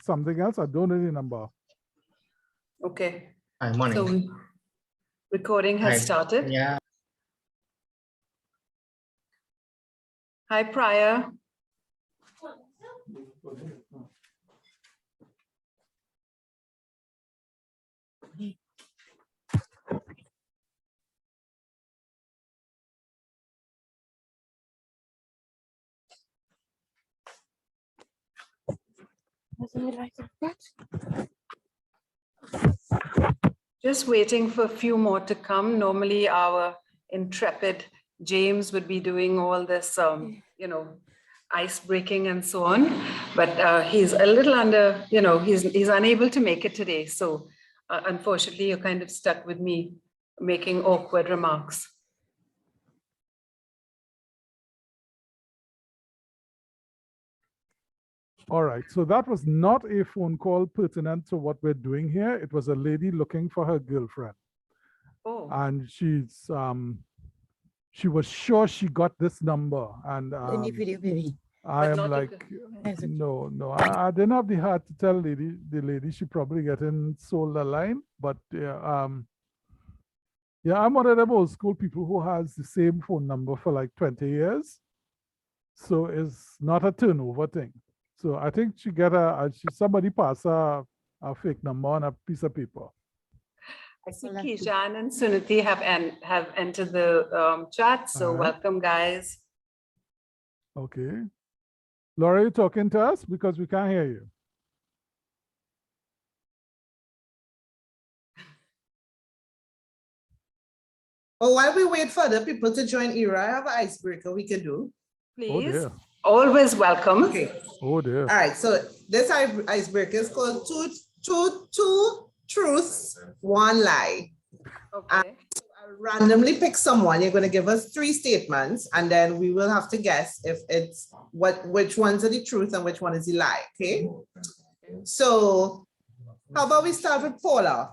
something else. I don't know the number. Okay. Hi, morning. So recording has started. Yeah. Hi, Prior. Just waiting for a few more to come. Normally our intrepid James would be doing all this, ice breaking and so on, but he's a little under, he's unable to make it today. So unfortunately, you're kind of stuck with me making awkward remarks. All right, so that was not a phone call pertinent to what we're doing here. It was a lady looking for her girlfriend. Oh. And she was sure she got this number. And I am like, no, I didn't have the heart to tell the lady she probably getting sold a line. But yeah, I'm one of them old school people who has the same phone number for like 20 years. So it's not a turnover thing. So I think she got somebody pass a fake number on a piece of paper. I see Kijan and Suniti have entered the chat. So welcome, guys. Okay. Laura, you talking to us? Because we can't hear you. Oh, while we wait for other people to join ERA, I have an icebreaker we can do. Please. Oh, dear. Always welcome. Okay. Oh, dear. All right. So this icebreaker is called two truths, one lie. Okay. I'll randomly pick someone. You're going to give us 3 statements, and then we will have to guess if it's which ones are the truth and which one is the lie. Okay. So how about we start with Paula?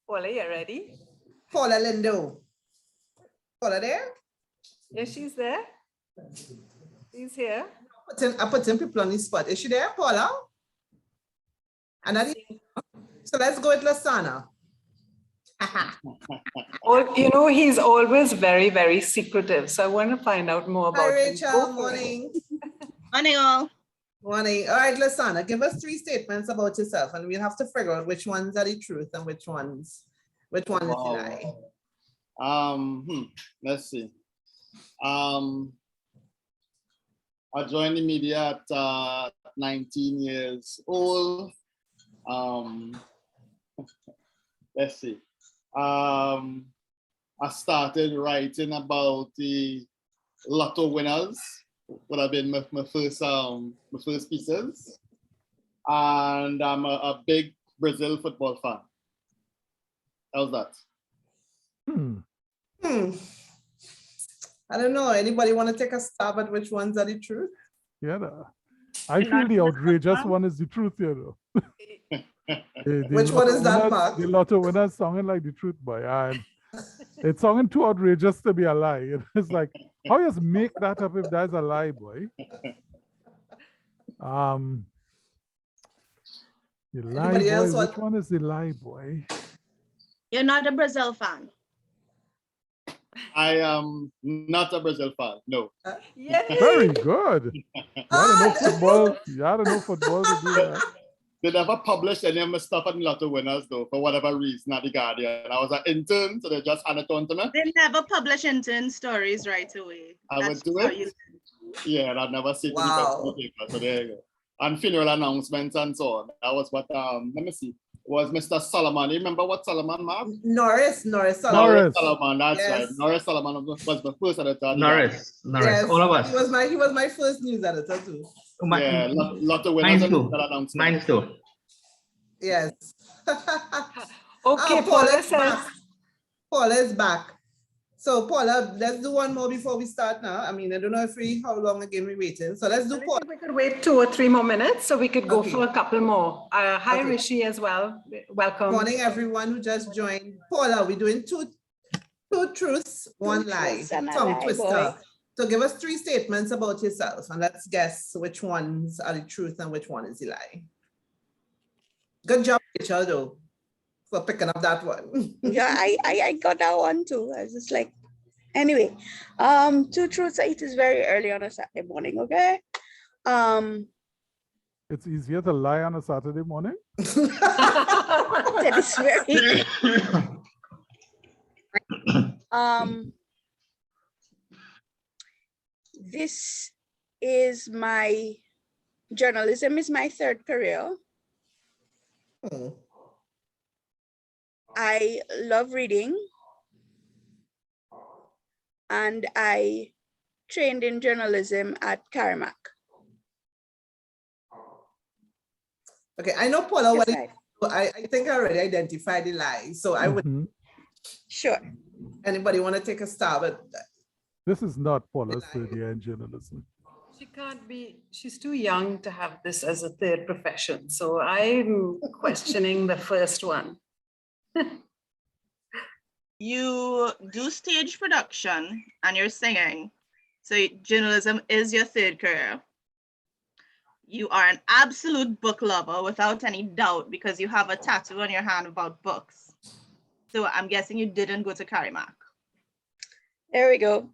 Paula, you ready? Paula Lindo. Paula there? Yes, she's there. She's here. I put in people on the spot. Is she there, Paula? So let's go with Lasana. He's always very, very secretive. So I want to find out more about Hi, him. Rachel. Morning. Morning, all. Morning. All right, Lasana, give us 3 statements about yourself, and we'll have to figure out which ones are the truth and which one is the lie. Let's see. I joined the media at 19 years old. Let's see. I started writing about the lotto winners. Would have been my first pieces. And I'm a big Brazil football fan. How's that? I don't know. Anybody want to take a stab at which ones are the truth? Yeah. I feel the outrageous one is the truth here, though. Which one is that, Mark? The lotto winners sounding like the truth, boy. It's sounding too outrageous to be a lie. It's like, how you just make that up if that's a lie, boy? The lie, boy. Which one is the lie, boy? You're not a Brazil fan. I am not a Brazil fan, no. Very good. You had to know football to do that. They never published any of my stuff on Lotto Winners, though, for whatever reason, at the Guardian. I was an intern, so they just handed it on to me. They never publish intern stories right away. I went to it. Yeah, and I've never seen the paper, so there you go. And funeral announcements and so on. That was what, let me see. Was Mr. Solomon. You remember what Solomon, Mark? Norris Solomon. Norris Solomon, that's right. Norris Solomon was my first editor. Norris, yes, all of us. He was my first news editor too. Yeah, lot of winners. Mine too. Yes. Okay, Paula says. Paula is back. So Paula, let's do one more before we start now. I mean, I don't know how long again we're waiting. So let's do Paula. We could wait 2 or 3 more minutes, so we could go for a couple more. Hi, Rishi, as well. Welcome. Morning, everyone who just joined. Paula, we're doing two truths, one lie. Tongue twister. So give us 3 statements about yourself and let's guess which ones are the truth and which one is the lie. Good job, Rachel, though, for picking up that one. Yeah, I got that one too. I was just like, anyway, 2 truths. It is very early on a Saturday morning, okay? It's easier to lie on a Saturday morning. That is very this is my journalism is my 3rd career. I love reading and I trained in journalism at Karamak. Okay, I know Paula, Yes, I think I already identified the lie. So I would, Sure. anybody want to take a stab at that? This is not Paula's 3rd year in journalism. She can't be, she's too young to have this as a 3rd profession. So I'm questioning the first one. You do stage production and you're singing. So journalism is your 3rd career. You are an absolute book lover without any doubt because you have a tattoo on your hand about books. So I'm guessing you didn't go to Karamak. There we go.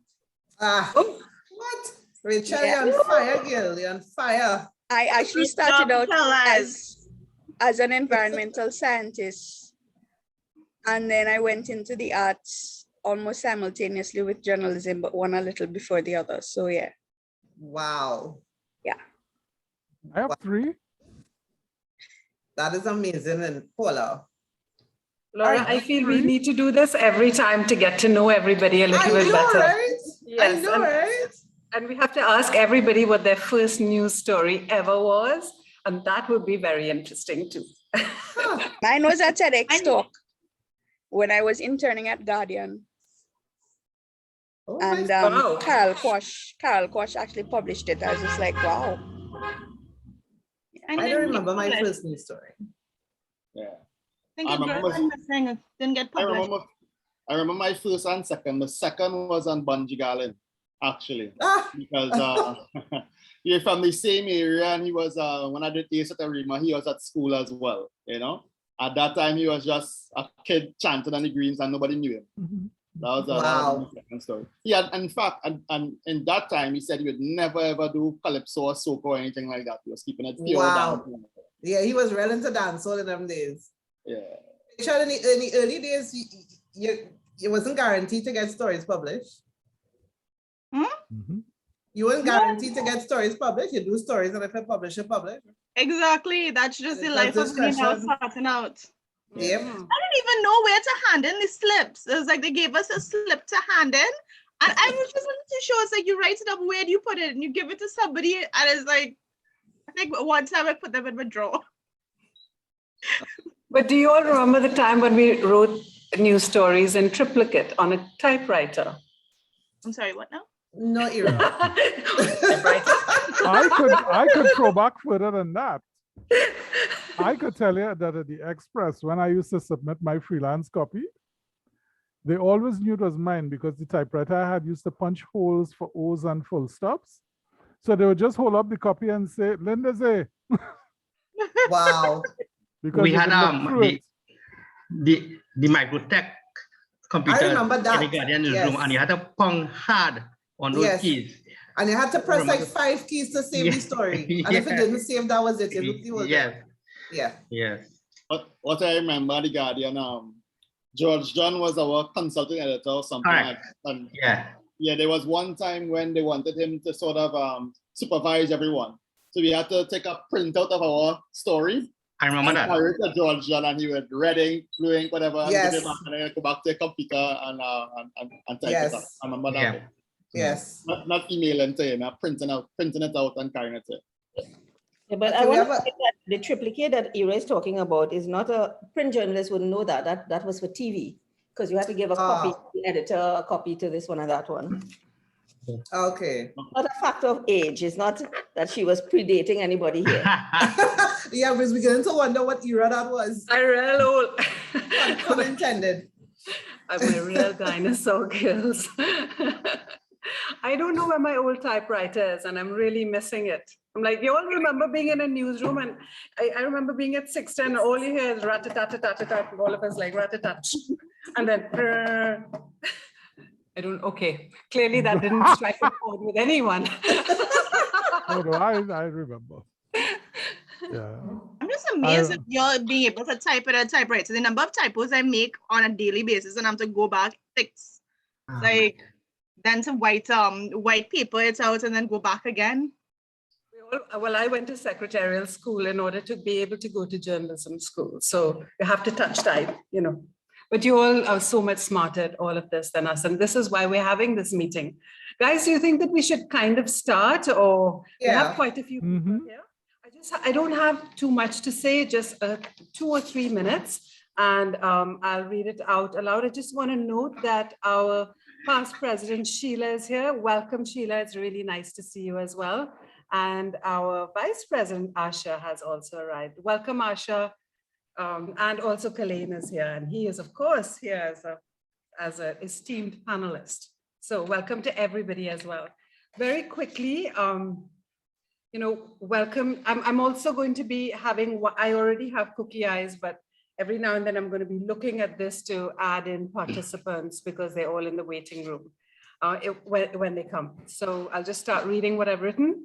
What? Rachel, Yeah. you're on fire, girl. You're on fire. I actually Good job, started out Kalain. as an environmental scientist. And then I went into the arts almost simultaneously with journalism, but one a little before the other. So yeah. Wow. I have 3. That is amazing. And Paula. Laura, I feel we need to do this every time to get to know everybody a I little bit know, better. right? Yes, I know, right? And we have to ask everybody what their first news story ever was. And that would be very interesting too. Mine was a TEDx talk when I was interning at Guardian. Oh, And Wow. Carol Quash actually published it. I was just like, wow. I don't remember my first news story. Yeah. I think I your remember- girlfriend was saying it didn't get I published. remember my first and second. The second was on Bungie Garland, actually. Because you're from the same area and he was, when I did Ace at Arima, he was at school as well, you know? At that time, he was just a kid chanting on the greens and nobody knew him. That was the second story. Yeah, in fact, and in that time, he said he would never ever do calypso or soca or anything like that. He was keeping it pure Wow. down. Yeah, he was real into dancehall in them days. Yeah. Rachel, in the early days, you wasn't guaranteed to get stories published. You weren't guaranteed to get stories published. You do stories and if you publish, you publish. Exactly. That's just the life of me now starting out. Yep. I didn't even know where to hand in the slips. It was like they gave us a slip to hand in. And I was just too sure. It's like you write it up, where do you put it? And you give it to somebody. And it's like, I think one time I put them in my drawer. But do you all remember the time when we wrote news stories in triplicate on a typewriter? I'm sorry, what now? No era. I could throw back further than that. I could tell you that at the Express, when I used to submit my freelance copy, they always knew it was mine because the typewriter I had used to punch holes for O's and full stops. So they would just hold up the copy and say, Lyndersay. Wow. Because we they had could look through the Microtech computer I remember that. in the Guardian Yes. room, and you had to pong hard on those Yes. keys. And you had to press like 5 keys to save the story. And if it didn't save, that was it. You looked the whole Yes. thing. Yeah. Yes. What I remember, the Guardian, George John was our consulting editor or something Correct. like that. And Yeah. there was one time when they wanted him to sort of supervise everyone. So we had to take a printout of our story. I remember that. Carry it to George John and he would read ink, blue ink, whatever, and Yes. give it back and then go back to the computer and type it up. I remember that. Yeah. Yes. Not emailing to him, printing it out and carrying it to. Yeah, but I want to say that the triplicate that Ira is talking about is not a print journalist wouldn't know that. That was for TV because you had to give a copy to the editor, a copy to this one and that one. Okay. Not a factor of age. It's not that she was predating anybody here. Yeah, because we beginning to wonder what era that was. I'm real old. Unintended. I'm a real dinosaur, girls. I don't know where my old typewriter is, and I'm really missing it. I'm like, you all remember being in a newsroom, and I remember being at 610, all you hear is rat-a-tat-a-tat-a-tat, all of us like rat-a-tat, and then, I don't, okay, clearly that didn't strike a chord with anyone. No, I remember. Yeah. I'm just amazed at you're being able to type at a typewriter. The number of typos I make on a daily basis, and I have to go back, fix, like, then to white paper it out and then go back again. Well, I went to secretarial school in order to be able to go to journalism school. So you have to touch type, you know. But you all are so much smarter at all of this than us. And this is why we're having this meeting. Guys, do you think that we should kind of start, or we have quite a few people here? I don't have too much to say, just 2 or 3 minutes, and I'll read it out aloud. I just want to note that our past president, Sheila, is here. Welcome, Sheila. It's really nice to see you as well. And our vice president, Asha, has also arrived. Welcome, Asha. And also Kalain is here, and he is, of course, here as an esteemed panelist. So welcome to everybody as well. Very quickly, you know, welcome. I'm also going to be having, I already have cookie eyes, but every now and then I'm going to be looking at this to add in participants because they're all in the waiting room when they come. So I'll just start reading what I've written.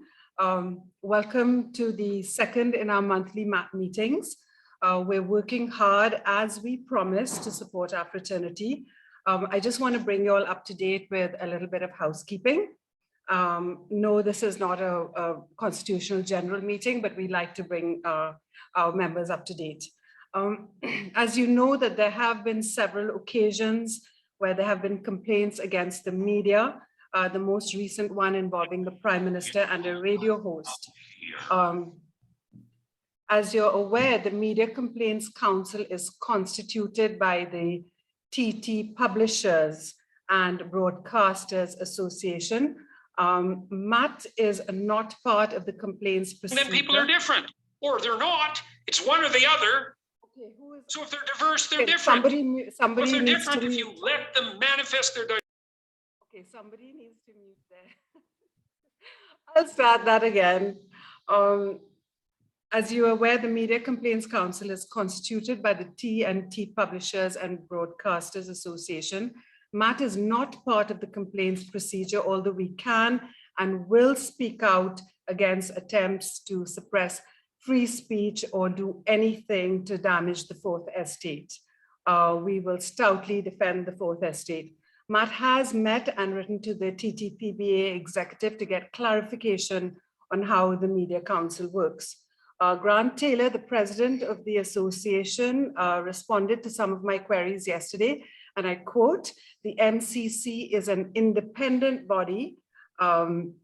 Welcome to the second in our monthly MAP meetings. We're working hard as we promised to support our fraternity. I just want to bring you all up to date with a little bit of housekeeping. No, this is not a constitutional general meeting, but we like to bring our members up to date. As you know, that there have been several occasions where there have been complaints against the media, the most recent one involving the Prime Minister and a radio host. As you're aware, the Media Complaints Council is constituted by the TT Publishers and Broadcasters Association. Matt is not part of the complaints procedure. And then people are different, or they're not. It's one or the other. Okay, so if they're diverse, they're different. Somebody if they're needs different, to if you let them manifest their okay, somebody needs to mute there. I'll start that again. As you are aware, the Media Complaints Council is constituted by the T&T Publishers and Broadcasters Association. Matt is not part of the complaints procedure, although we can and will speak out against attempts to suppress free speech or do anything to damage the Fourth Estate. We will stoutly defend the Fourth Estate. Matt has met and written to the TTPBA executive to get clarification on how the Media Council works. Grant Taylor, the president of the association, responded to some of my queries yesterday, and I quote, "The MCC is an independent body." I'm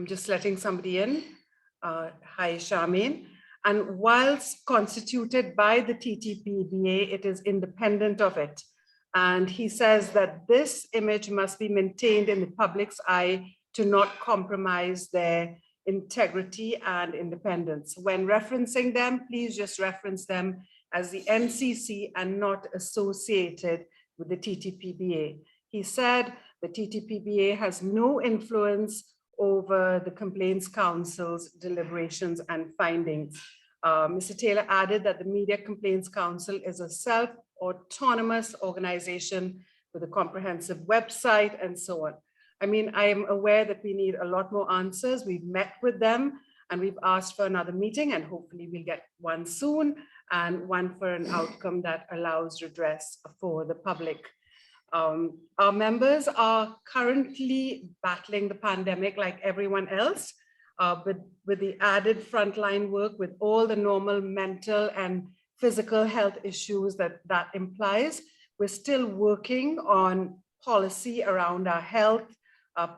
just letting somebody in. Hi, Charmaine. And whilst constituted by the TTPBA, it is independent of it. And he says that this image must be maintained in the public's eye to not compromise their integrity and independence. When referencing them, please just reference them as the MCC and not associated with the TTPBA. He said the TTPBA has no influence over the Complaints Council's deliberations and findings. Mr. Taylor added that the Media Complaints Council is a self-autonomous organization with a comprehensive website and so on. I mean, I am aware that we need a lot more answers. We've met with them and we've asked for another meeting, and hopefully we'll get one soon, and one for an outcome that allows redress for the public. Our members are currently battling the pandemic like everyone else, but with the added frontline work with all the normal mental and physical health issues that implies. We're still working on policy around our health,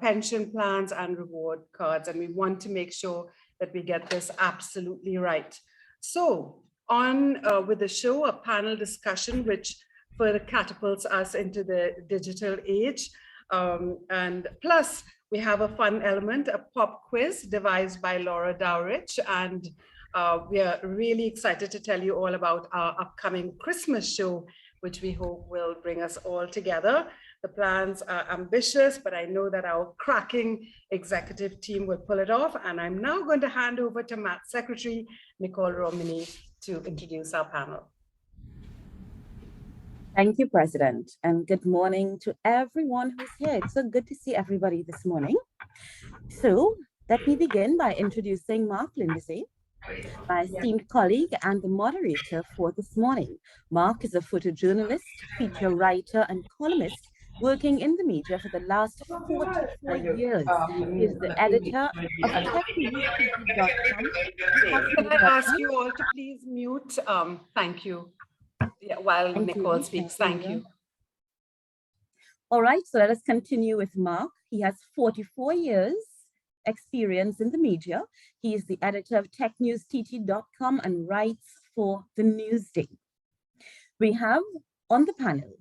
pension plans and reward cards, and we want to make sure that we get this absolutely right. So on with the show, a panel discussion which further catapults us into the digital age. And plus we have a fun element, a pop quiz devised by Laura Dowrich. And we are really excited to tell you all about our upcoming Christmas show, which we hope will bring us all together. The plans are ambitious, but I know that our cracking executive team will pull it off. And I'm now going to hand over to Matt's secretary, Nicole Romini, to introduce our panel. Thank you, President, and good morning to everyone who's here. It's so good to see everybody this morning. So let me begin by introducing Mark Lyndersay, my esteemed colleague and the moderator for this morning. Mark is a photojournalist, feature writer, and columnist working in the media for the last 44 years. He is the editor of TechNewsTV.com. Can I ask you all to please mute? Thank you. Yeah, while Nicole speaks, thank you. All right, so let us continue with Mark. He has 44 years experience in the media. He is the editor of TechNewsTT.com and writes for the Newsday. We have on the panel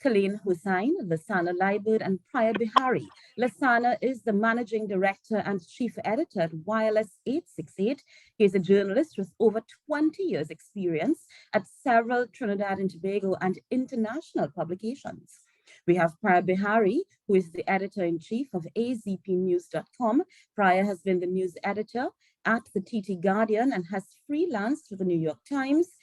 Kalain, Hosein, Lasana, Liburd, and Prior Beharry. Lasana is the managing director and chief editor at Wireless 868. He is a journalist with over 20 years experience at several Trinidad and Tobago and international publications. We have Prior Beharry, who is the editor-in-chief of azpnews.com. Prior has been the news editor at the TT Guardian and has freelanced for the New York Times,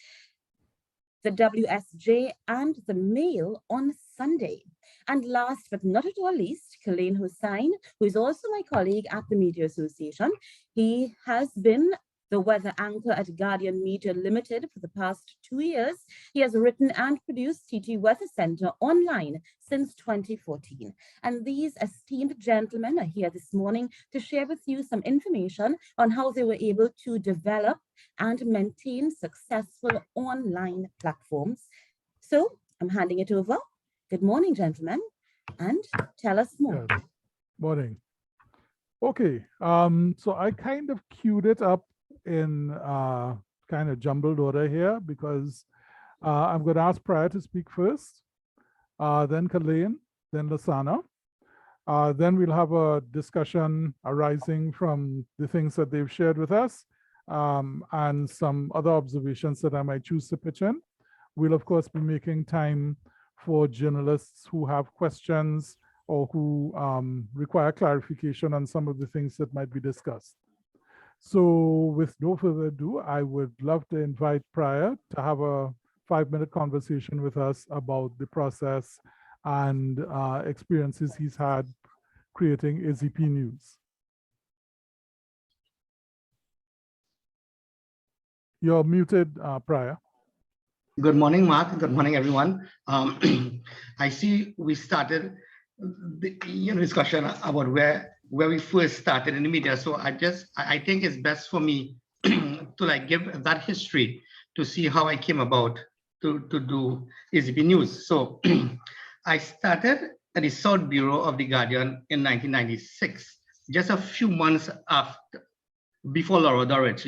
the WSJ, and the Mail on Sunday. And last but not at all least, Kalain Hosein, who is also my colleague at the Media Association. He has been the weather anchor at Guardian Media Limited for the past 2 years. He has written and produced TT Weather Center online since 2014. And these esteemed gentlemen are here this morning to share with you some information on how they were able to develop and maintain successful online platforms. So I'm handing it over. Good morning, gentlemen, and tell us more. Yeah. Morning. Okay, so I kind of queued it up in kind of jumbled order here because I'm going to ask Prior to speak first, then Kalain, then Lasana. Then we'll have a discussion arising from the things that they've shared with us and some other observations that I might choose to pitch in. We'll, of course, be making time for journalists who have questions or who require clarification on some of the things that might be discussed. So with no further ado, I would love to invite Prior to have a 5-minute conversation with us about the process and experiences he's had creating AZP News. You're muted, Prior. Good morning, Mark. Good morning, everyone. I see we started the discussion about where we first started in the media. So I think it's best for me to give that history to see how I came about to do AZP News. So I started at the South Bureau of the Guardian in 1996, just a few months before Laura Dorridge.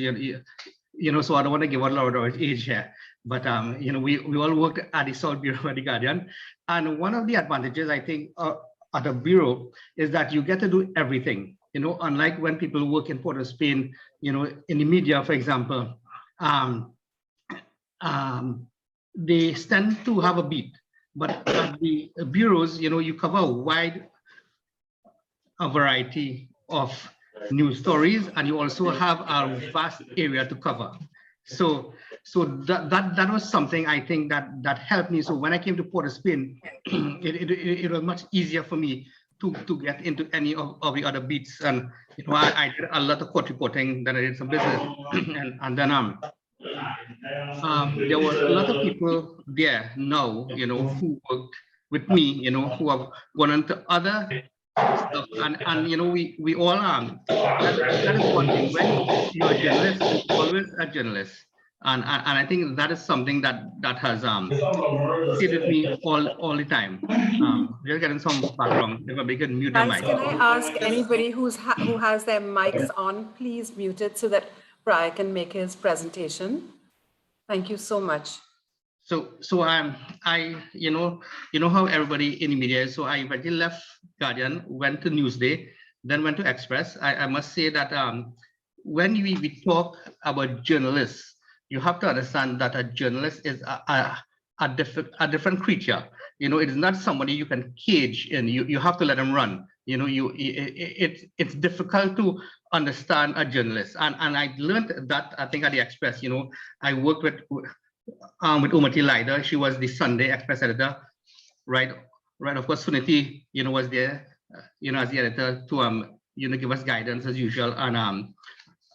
So I don't want to give out Laura Dorridge's age here, but we all worked at the South Bureau of the Guardian. And one of the advantages, I think, at a bureau is that you get to do everything, unlike when people work in Port of Spain, in the media, for example, they tend to have a beat, but at the bureaus, you cover a variety of news stories, and you also have a vast area to cover. So that was something I think that helped me. So when I came to Port of Spain, it was much easier for me to get into any of the other beats. And I did a lot of court reporting, then I did some business, and then there were a lot of people there now, who worked with me, who have gone into other stuff, and we all that is one thing. When you're a journalist, you're always a journalist, and I think that is something that has stayed with me all the time. We're getting some background. If we can mute the mic. Can I ask anybody who has their mics on, please mute it so that Prior can make his presentation. Thank you so much. So I how everybody in the media is. So I already left Guardian, went to Newsday, then went to Express. I must say that when we talk about journalists, you have to understand that a journalist is a different creature. it is not somebody you can cage in. You have to let them run. It's difficult to understand a journalist. And I learned that, I think, at the Express. I worked with Umati Lider. She was the Sunday Express editor, right. Of course, Suniti, was there, as the editor to give us guidance as usual.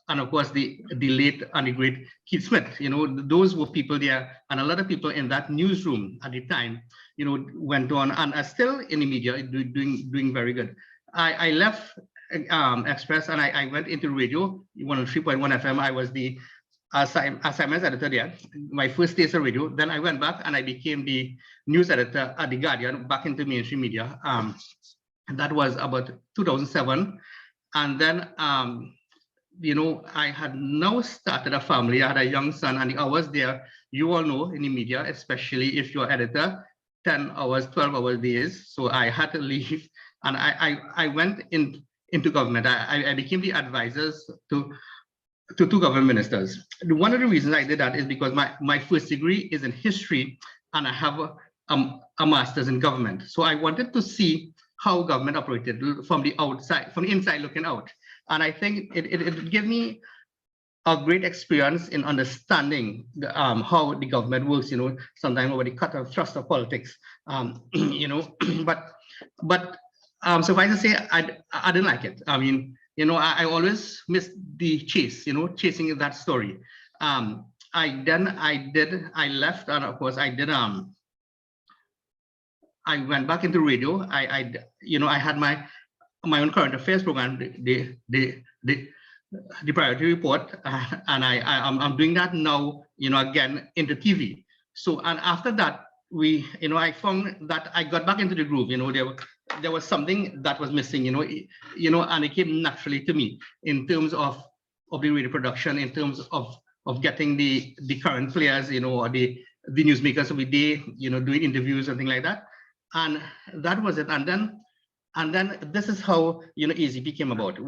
And of course, the late and the great Keith Smith, those were people there, and a lot of people in that newsroom at the time, went on and are still in the media doing very good. I left Express and I went into radio, 103.1 FM. I was the assignments editor there. My first days of radio. Then I went back and I became the news editor at The Guardian, back into mainstream media. That was about 2007. And then I had now started a family. I had a young son, and the hours there, you all know, in the media, especially if you're editor, 10 hours, 12 hour days. So I had to leave, and I went into government. I became the advisors to two government ministers. One of the reasons I did that is because my first degree is in history, and I have a master's in government. So I wanted to see how government operated from the outside, from the inside looking out. And I think it gave me a great experience in understanding how the government works, sometimes over the cut and thrust of politics, but suffice to say, I didn't like it. I mean, I always missed the chase, chasing that story. I left, and of course I did, I went back into radio. I had my own current affairs program, the Priority Report, and I'm doing that now, again into TV. So, and after that, I found that I got back into the groove. There was something that was missing, and it came naturally to me in terms of the radio production, in terms of getting the current players, or the newsmakers of the day, doing interviews and things like that. And that was it. And then this is how AZP came about.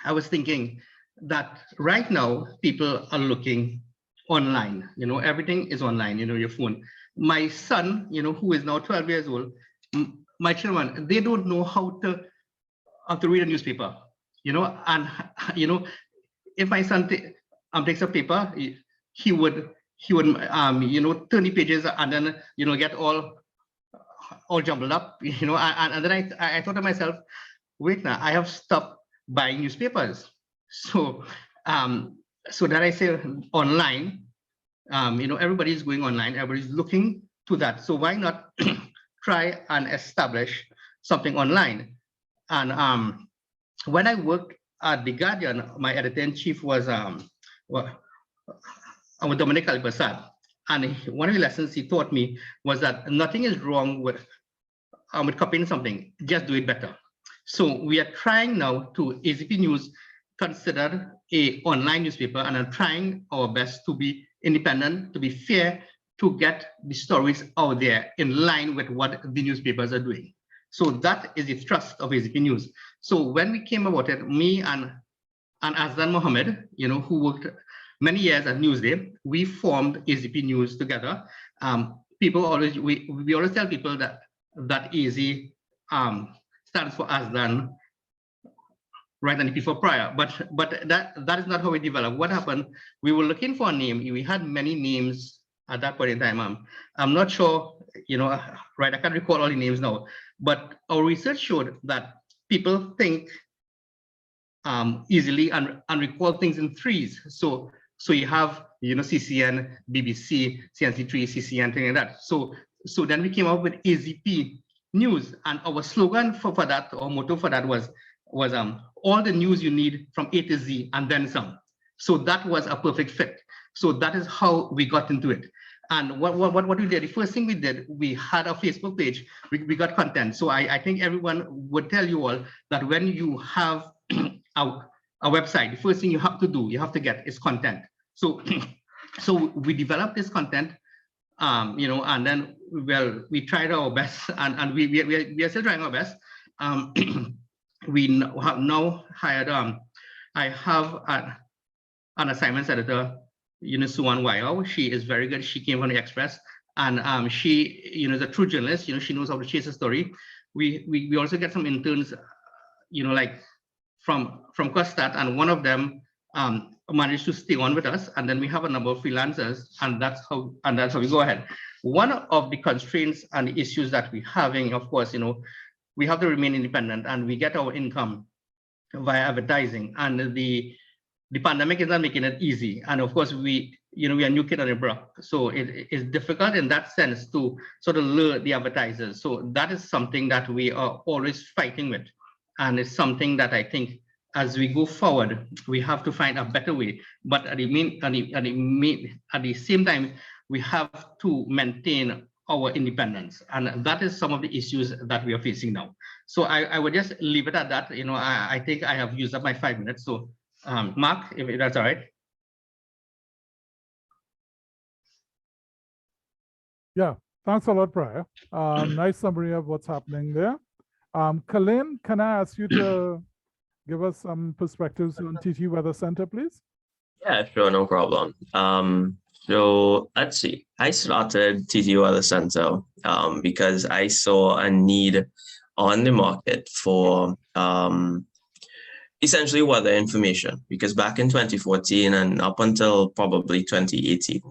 I was thinking that right now people are looking online. Everything is online. Your phone. My son, who is now 12 years old, my children, they don't know how to read a newspaper. And if my son takes a paper, he would turn the pages and then get all jumbled up, and then I thought to myself, wait now, I have stopped buying newspapers. So then I say online, everybody's going online, everybody's looking to that. So why not try and establish something online? And when I worked at The Guardian, my editor-in-chief was Dominic Alpersad. And one of the lessons he taught me was that nothing is wrong with copying something, just do it better. So we are trying now to, AZP News, considered an online newspaper, and are trying our best to be independent, to be fair, to get the stories out there in line with what the newspapers are doing. So that is the thrust of AZP News. So when we came about it, me and Azdan Mohammed, who worked many years at Newsday, we formed AZP News together. People always, we always tell people that AZ stands for Azdan, right, and P for Prior, but that is not how we developed. What happened? We were looking for a name. We had many names at that point in time. I'm not sure, right, I can't recall all the names now, but our research showed that people think easily and recall things in threes. So you have, CCN, BBC, CNC3, CCN, thing like that. So then we came up with AZP News, and our slogan for that, or motto for that was all the news you need from A to Z and then some. So that was a perfect fit. So that is how we got into it. And what we did, the first thing we did, we had a Facebook page, we got content. So I think everyone would tell you all that when you have a website, the first thing you have to do, you have to get is content. So we developed this content, and then, well, we tried our best, and we are still trying our best. We have now hired, I have an assignments editor, Suan Wayao. She is very good. She came from the Express, And she, is a true journalist. She knows how to chase a story. We also get some interns, like from Questat, and one of them managed to stay on with us. And then we have a number of freelancers, and that's how we go ahead. One of the constraints and the issues that we're having, of course, we have to remain independent, and we get our income via advertising. And the pandemic is not making it easy. And of course, we are new kid on the block. So it is difficult in that sense to sort of lure the advertisers. So that is something that we are always fighting with. And it's something that I think as we go forward, we have to find a better way. But at the same time, we have to maintain our independence. And that is some of the issues that we are facing now. So I would just leave it at that. I think I have used up my 5 minutes. So Mark, if that's all right. Yeah, thanks a lot, Prior. Nice summary of what's happening there. Kalain, can I ask you to give us some perspectives on TT Weather Center, please? Yeah, sure, no problem. So let's see. I started TT Weather Center because I saw a need on the market for essentially weather information, because back in 2014 and up until probably 2018,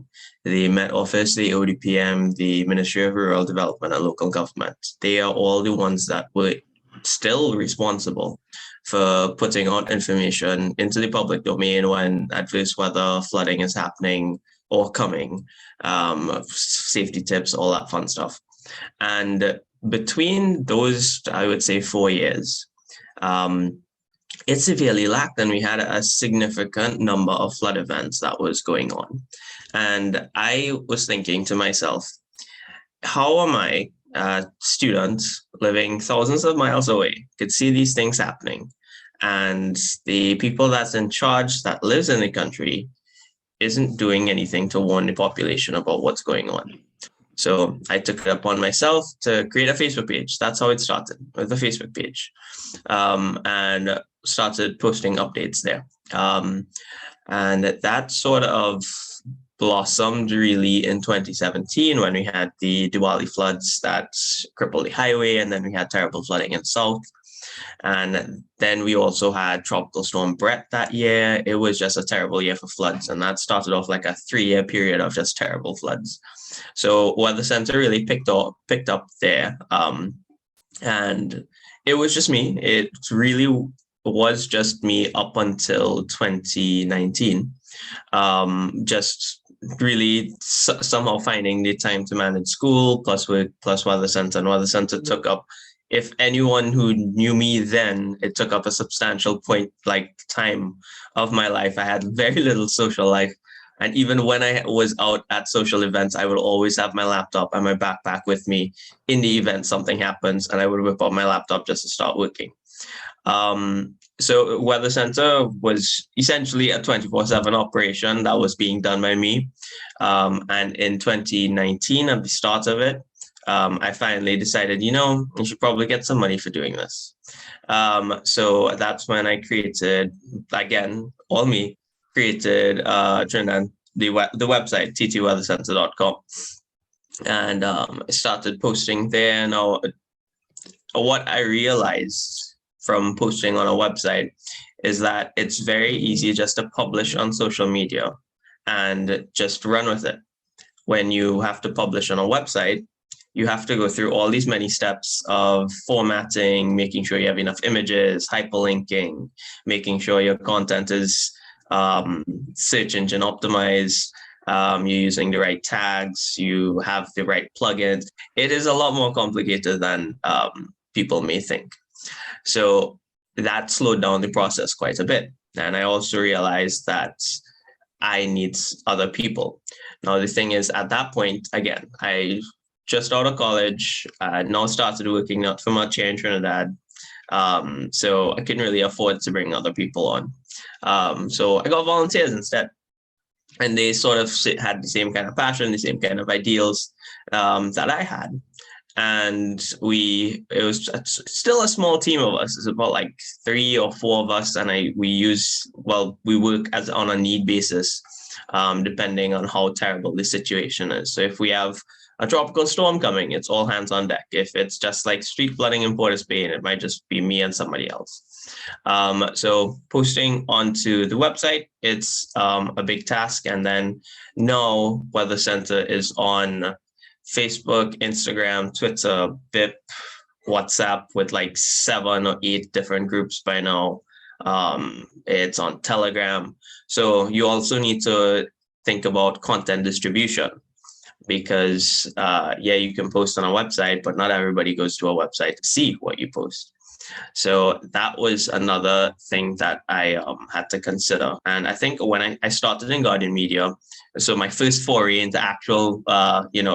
the Met Office, the ODPM, the Ministry of Rural Development and Local Government, they are all the ones that were still responsible for putting out information into the public domain when adverse weather, flooding is happening or coming, safety tips, all that fun stuff. And between those, I would say 4 years, it severely lacked, and we had a significant number of flood events that was going on. And I was thinking to myself, how am I, students living thousands of miles away, could see these things happening, and the people that's in charge that lives in the country isn't doing anything to warn the population about what's going on? So I took it upon myself to create a Facebook page. That's how it started, with a Facebook page, and started posting updates there. And that sort of blossomed really in 2017 when we had the Diwali floods that crippled the highway, and then we had terrible flooding in South. And then we also had Tropical Storm Brett that year. It was just a terrible year for floods, and that started off like a 3-year period of just terrible floods. So Weather Center really picked up there, and it was just me. It really was just me up until 2019. Just really somehow finding the time to manage school plus work plus Weather Center, and Weather Center took up, if anyone who knew me then, it took up a substantial time of my life. I had very little social life. And even when I was out at social events, I would always have my laptop and my backpack with me. In the event something happens, and I would whip out my laptop just to start working. So Weather Center was essentially a 24/7 operation that was being done by me. And in 2019, at the start of it, I finally decided, you should probably get some money for doing this. So that's when I created, again, all me, created Trinidad, the website, ttweathercenter.com. And I started posting there. Now, what I realized from posting on a website is that it's very easy just to publish on social media and just run with it. When you have to publish on a website, you have to go through all these many steps of formatting, making sure you have enough images, hyperlinking, making sure your content is search engine optimized, you're using the right tags, you have the right plugins. It is a lot more complicated than people may think. So that slowed down the process quite a bit. And I also realized that I need other people. Now, the thing is, at that point, again, I just out of college, now started working not for much here in Trinidad. So I couldn't really afford to bring other people on. So I got volunteers instead. And they sort of had the same kind of passion, the same kind of ideals that I had. And it was still a small team of us. It's about like 3 or 4 of us. And we work on a need basis. depending on how terrible the situation is. So if we have a tropical storm coming, it's all hands on deck. If it's just like street flooding in Port of Spain, it might just be me and somebody else. So posting onto the website, it's a big task. And then now Weather Center is on Facebook, Instagram, Twitter, BIP, WhatsApp with like 7 or 8 different groups by now. It's on Telegram. So you also need to think about content distribution, because yeah, you can post on a website, but not everybody goes to a website to see what you post. So that was another thing that I had to consider. And I think when I started in Guardian Media, so my first foray into actual,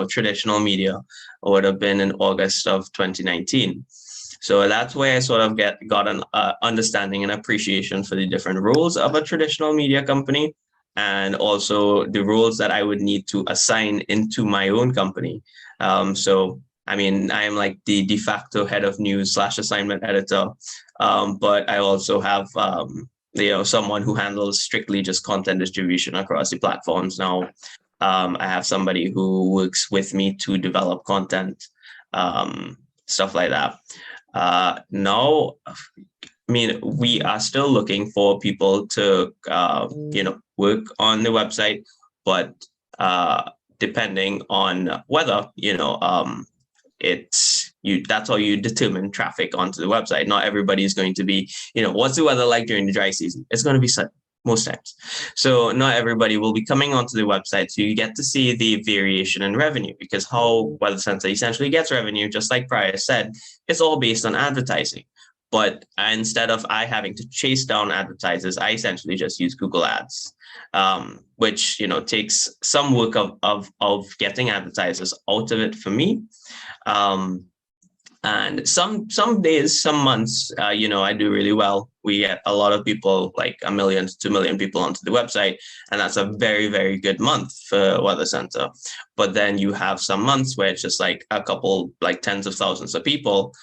traditional media would have been in August of 2019. So that's where I sort of got an understanding and appreciation for the different roles of a traditional media company, and also the roles that I would need to assign into my own company. So, I mean, I am like the de facto head of news / assignment editor, but I also have, someone who handles strictly just content distribution across the platforms now. I have somebody who works with me to develop content, stuff like that. Now, I mean, we are still looking for people to, work on the website, but depending on whether, that's how you determine traffic onto the website. Not everybody is going to be, what's the weather like during the dry season? It's going to be sunny most times. So not everybody will be coming onto the website. So you get to see the variation in revenue, because how Weather Center essentially gets revenue, just like Prior said, it's all based on advertising. But instead of I having to chase down advertisers, I essentially just use Google Ads, which takes some work of getting advertisers out of it for me. And some days, some months, I do really well. We get a lot of people, like 1 million to 2 million people onto the website, and that's a very, very good month for Weather Center. But then you have some months where it's just like a couple, like tens of thousands of people,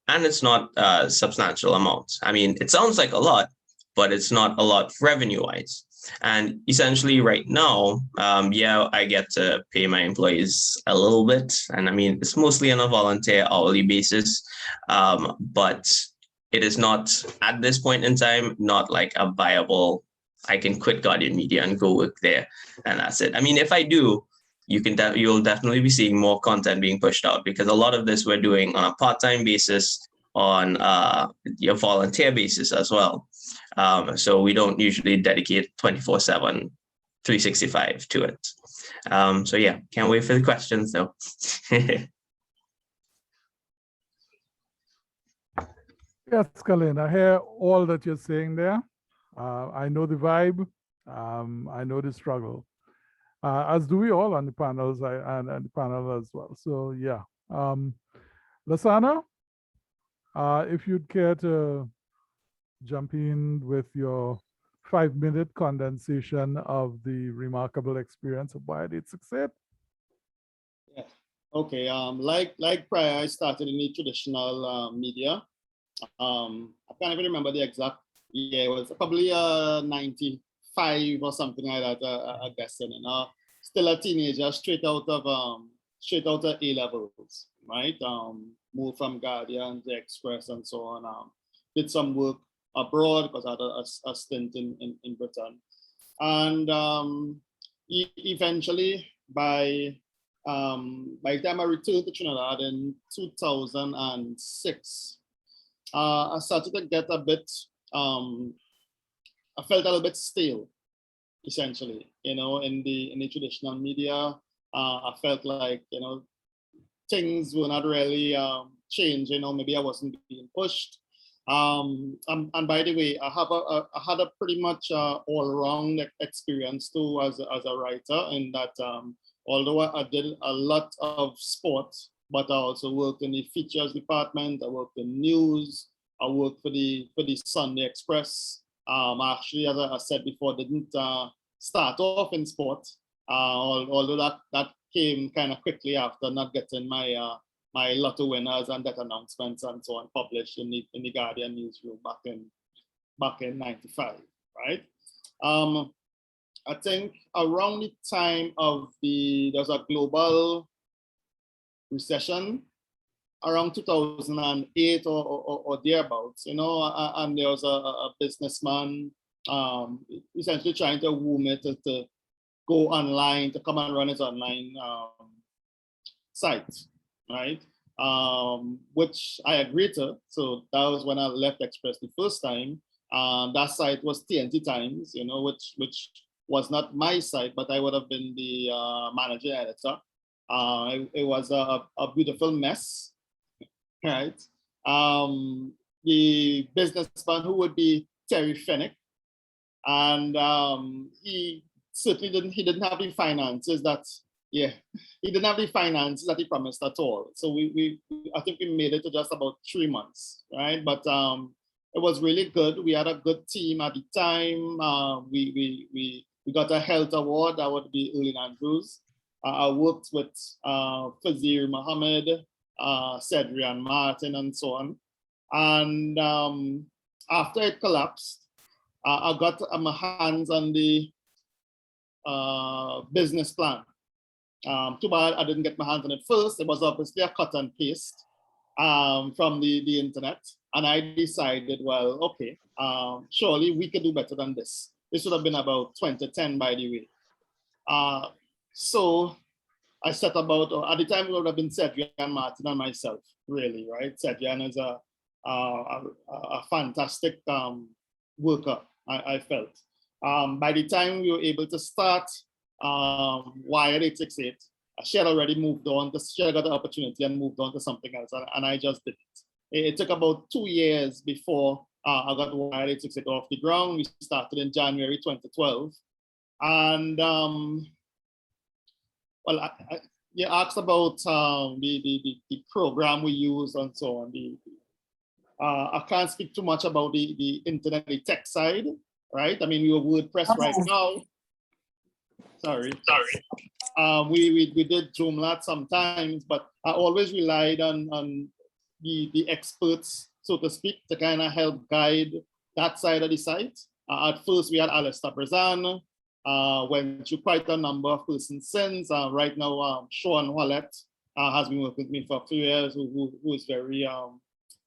and it's not a substantial amount. I mean, it sounds like a lot, but it's not a lot revenue-wise. And essentially right now, I get to pay my employees a little bit. And I mean, it's mostly on a volunteer hourly basis, but it is not, at this point in time, not like a viable, I can quit Guardian Media and go work there, and that's it. I mean, if I do, you'll definitely be seeing more content being pushed out, because a lot of this we're doing on a part-time basis, on your volunteer basis as well. So we don't usually dedicate 24/7, 365 to it. So yeah, can't wait for the questions though. Yes, Kalain, I hear all that you're saying there. I know the vibe. I know the struggle. As do we all on the panels and the panel as well. So yeah. Lasana, if you'd care to jump in with your 5-minute condensation of the remarkable experience of why did succeed. Yeah. Okay. Like Prior, I started in the traditional media. I can't even remember the exact year. It was probably 95 or something like that. I guess. And still a teenager, straight out of A levels, right? Moved from Guardian to Express and so on. Did some work abroad because I had a stint in Britain, and eventually by the time I returned to Trinidad in 2006, I started to get a bit. I felt a little bit stale, essentially. In the traditional media, I felt like things were not really changing. Maybe I wasn't being pushed. And by the way, I had a pretty much all-round experience too as a writer, in that although I did a lot of sport, but I also worked in the features department. I worked in news. I worked for the Sunday Express. Actually, as I said before, didn't start off in sport, although that came kind of quickly after not getting my my lotto winners and that announcements and so on published in the Guardian newsroom back in '95, right? I think around the time of there's a global recession around 2008 or thereabouts, you know, and there was a businessman essentially trying to woo me to go online, to come and run his online site, right? Which I agreed to. So that was when I left Express the first time. That site was TNT Times, you know, which was not my site, but I would have been the managing editor. It was a beautiful mess, right? The businessman who would be Terry Fennick, and he certainly didn't have the finances that, he didn't have the finances that he promised at all. So I think we made it to just about 3 months, right? But it was really good. We had a good team at the time. We got a health award. That would be Erling Andrews. I worked with Fazir Mohammed, Cedrian Martin, and so on. And after it collapsed, I got my hands on the business plan. Too bad I didn't get my hands on it first. It was obviously a cut and paste from the internet. And I decided, well, okay, surely we could do better than this. This would have been about 2010, by the way. So I set about, at the time it would have been Cedrian Martin and myself, really, right? Cedrian is a fantastic worker, I felt. By the time we were able to start Wired 868, she had already moved on, she had got the opportunity and moved on to something else, and I just did it. It took about 2 years before I got Wired 868 off the ground. We started in January 2012. And well, you asked about the program we use and so on. I can't speak too much about the internet, the tech side, right? I mean, we were WordPress right now. Sorry. We did Joomla sometimes, but I always relied on the experts, so to speak, to kind of help guide that side of the site. At first, we had Alistair Brazan, went through quite a number of persons since. Right now, Sean Wallet has been working with me for a few years, who is very,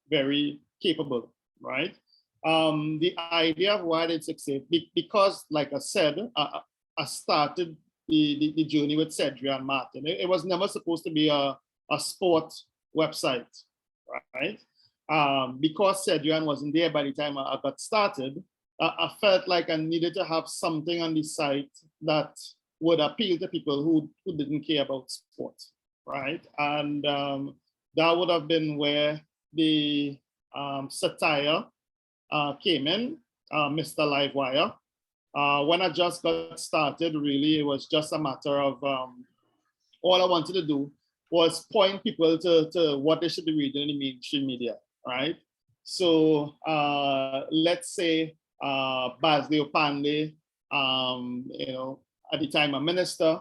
very capable, right? The idea of Wired 868, because, like I said, I started the journey with Cedrian Martin. It was never supposed to be a sport website, right? Because Cedrian wasn't there by the time I got started, I felt like I needed to have something on the site that would appeal to people who didn't care about sport, right? And that would have been where the satire came in, Mr. Livewire. When I just got started, really, it was just a matter of all I wanted to do was point people to what they should be reading in the mainstream media, right? So let's say Basley Opande, you know, at the time a minister,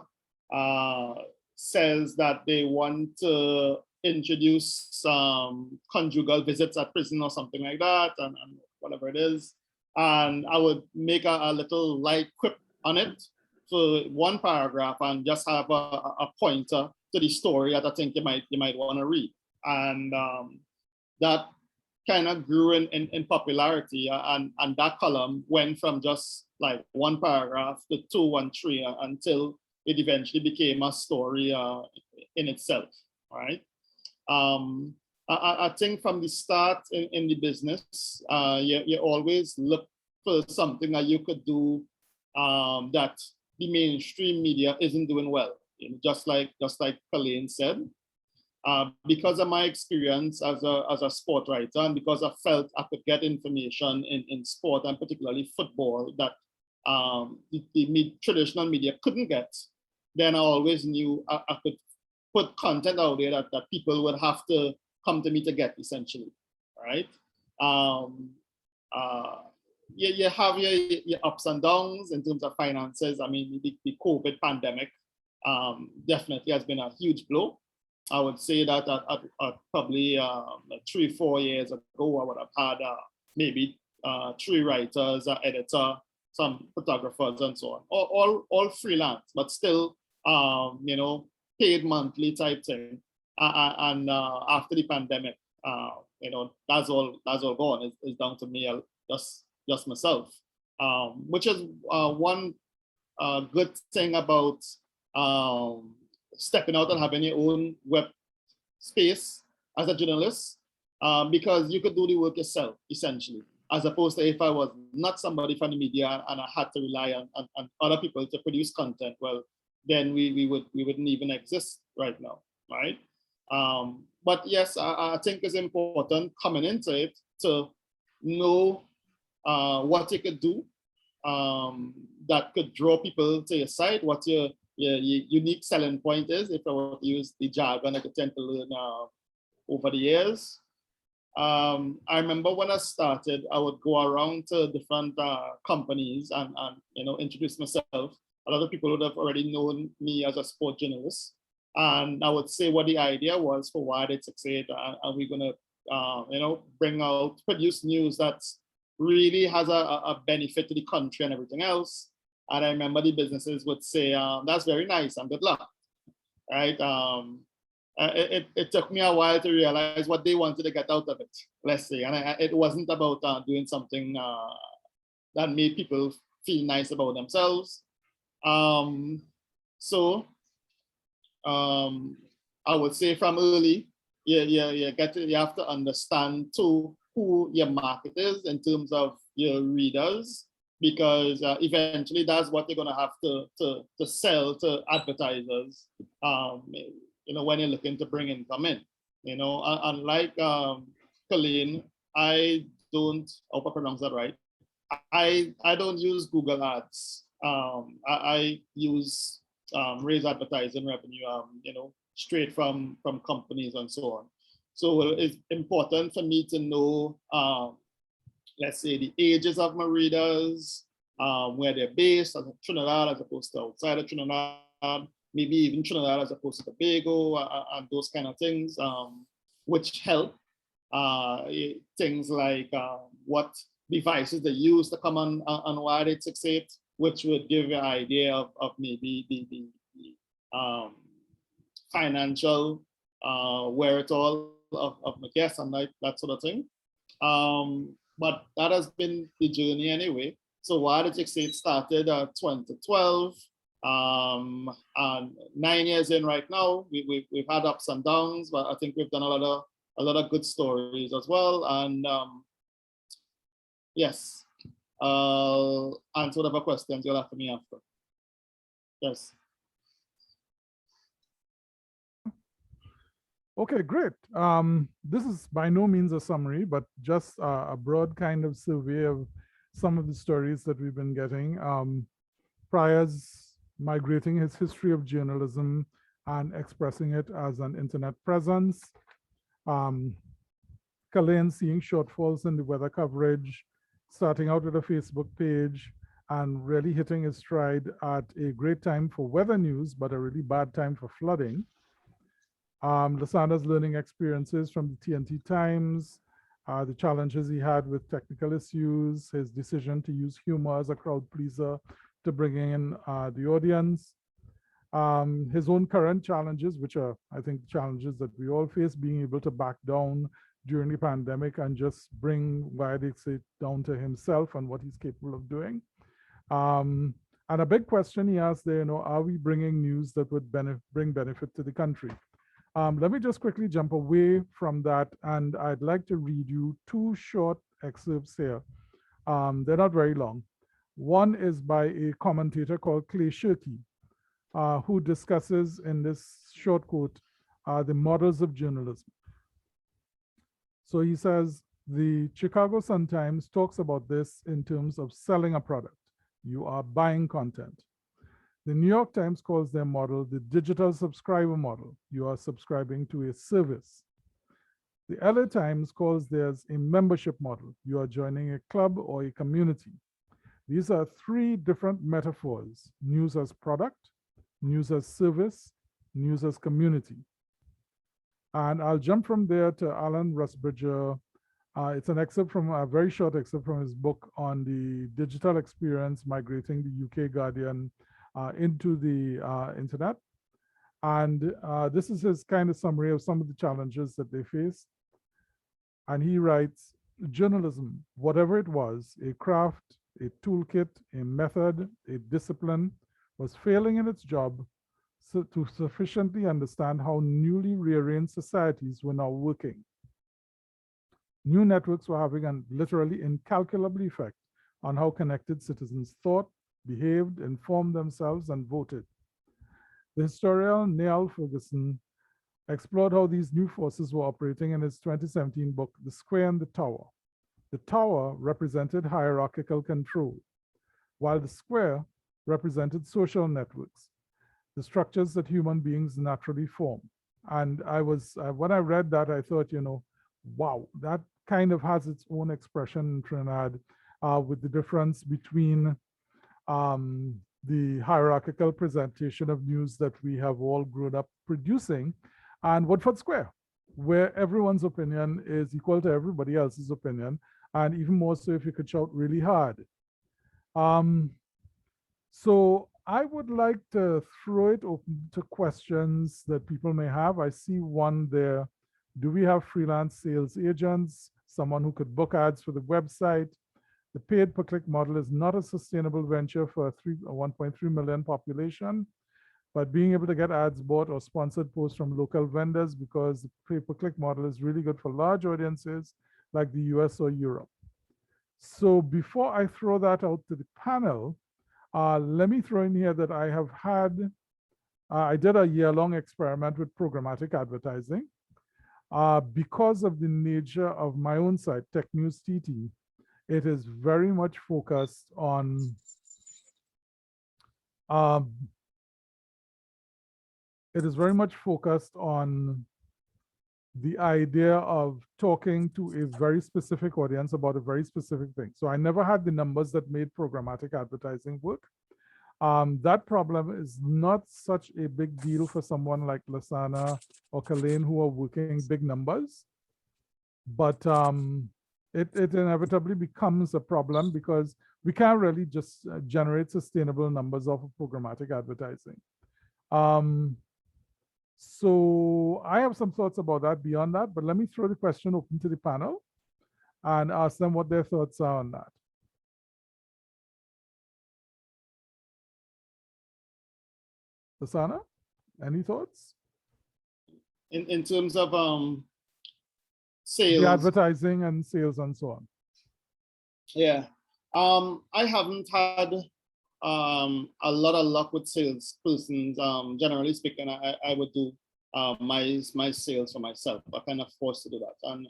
says that they want to introduce some conjugal visits at prison or something like that, and whatever it is. And I would make a little light quip on it for one paragraph and just have a pointer to the story that I think you might want to read. And that kind of grew in popularity, and that column went from just like one paragraph to 2 and 3 until it eventually became a story in itself, right? I think from the start in the business, you always look for something that you could do that the mainstream media isn't doing well. You know, just like Kalain said, because of my experience as a sport writer, and because I felt I could get information in sport, and particularly football, that the traditional media couldn't get, then I always knew I could put content out there that people would have to come to me to get, essentially, right? You have your ups and downs in terms of finances. I mean, the COVID pandemic definitely has been a huge blow. I would say that at probably 3-4 years ago, I would have had maybe 3 writers, an editor, some photographers and so on, all freelance, but still, you know, paid monthly type thing. And after the pandemic, you know, that's all gone. It's down to me, just myself, which is one good thing about stepping out and having your own web space as a journalist, because you could do the work yourself, essentially, as opposed to if I was not somebody from the media and I had to rely on other people to produce content, well, then we wouldn't even exist right now, right? But yes, I think it's important coming into it to know what you could do that could draw people to your site, what your unique selling point is, if I were to use the jargon I could tend to learn over the years. I remember when I started, I would go around to different companies and you know, introduce myself. A lot of people would have already known me as a sport journalist. And I would say what the idea was for why they succeed, and we're gonna you know, produce news that really has a benefit to the country and everything else. And I remember the businesses would say, that's very nice and good luck, right? It took me a while to realize what they wanted to get out of it, let's say. And it wasn't about doing something that made people feel nice about themselves. So I would say from early, you have to understand too who your market is in terms of your readers, because eventually that's what you're going to have to sell to advertisers, you know, when you're looking to bring income in. You know, unlike Kalain, I don't, I hope I pronounce that right, I don't use Google ads. I use raise advertising revenue, you know, straight from companies and so on. So it's important for me to know, let's say, the ages of my readers, where they're based, as Trinidad as opposed to outside of Trinidad, maybe even Trinidad as opposed to Tobago, and those kind of things, which help. Things like what devices they use to come on Wired 868, which would give you an idea of maybe the financial wherewithal of my guests and that sort of thing. But that has been the journey anyway. So Wired 868 started 2012, and 9 years in right now. We've had ups and downs, but I think we've done a lot of good stories as well. And yes, I'll answer whatever questions you'll have for me after. Yes. Okay, great. This is by no means a summary, but just a broad kind of survey of some of the stories that we've been getting. Prior's migrating his history of journalism and expressing it as an internet presence. Kalain seeing shortfalls in the weather coverage, starting out with a Facebook page and really hitting his stride at a great time for weather news, but a really bad time for flooding. Lasana's learning experiences from the TNT Times, the challenges he had with technical issues, his decision to use humor as a crowd pleaser to bring in the audience, his own current challenges, which are, I think, challenges that we all face, being able to back down during the pandemic and just bring Wired 868 down to himself and what he's capable of doing. And a big question he asked there, are we bringing news that would bring benefit to the country? Let me just quickly jump away from that, and I'd like to read you two short excerpts here. They're not very long. One is by a commentator called Clay Shirky, who discusses in this short quote, the models of journalism. So he says, the Chicago Sun-Times talks about this in terms of selling a product. You are buying content. The New York Times calls their model the digital subscriber model. You are subscribing to a service. The LA Times calls theirs a membership model. You are joining a club or a community. These are three different metaphors: news as product, news as service, news as community. And I'll jump from there to Alan Rusbridger, It's an excerpt from a very short excerpt from his book on the digital experience migrating the UK Guardian into the internet. And this is his kind of summary of some of the challenges that they faced. And he writes, journalism, whatever it was, a craft, a toolkit, a method, a discipline, was failing in its job to sufficiently understand how newly rearranged societies were now working. New networks were having a literally incalculable effect on how connected citizens thought, behaved, informed themselves, and voted. The historian Niall Ferguson explored how these new forces were operating in his 2017 book, The Square and the Tower. The tower represented hierarchical control, while the square represented social networks, the structures that human beings naturally form. And when I read that, I thought, wow, that kind of has its own expression in Trinidad with the difference between the hierarchical presentation of news that we have all grown up producing and Woodford Square, where everyone's opinion is equal to everybody else's opinion, and even more so if you could shout really hard. So I would like to throw it open to questions that people may have. I see one there. Do we have freelance sales agents, someone who could book ads for the website? The paid per click model is not a sustainable venture for a 1.3 million population, but being able to get ads bought or sponsored posts from local vendors, because the pay per click model is really good for large audiences like the US or Europe. So before I throw that out to the panel, let me throw in here that I have had, I did a year-long experiment with programmatic advertising. Because of the nature of my own site, Tech News TT, it is very much focused on the idea of talking to a very specific audience about a very specific thing. So I never had the numbers that made programmatic advertising work. That problem is not such a big deal for someone like Lasana or Kalain who are working big numbers, but it inevitably becomes a problem because we can't really just generate sustainable numbers off of programmatic advertising. So I have some thoughts about that beyond that, but let me throw the question open to the panel and ask them what their thoughts are on that. Lasana, any thoughts? In terms of sales, the advertising and sales and so on. Yeah, I haven't had a lot of luck with salespersons. Generally speaking, I would do my sales for myself. I kind of forced to do that, and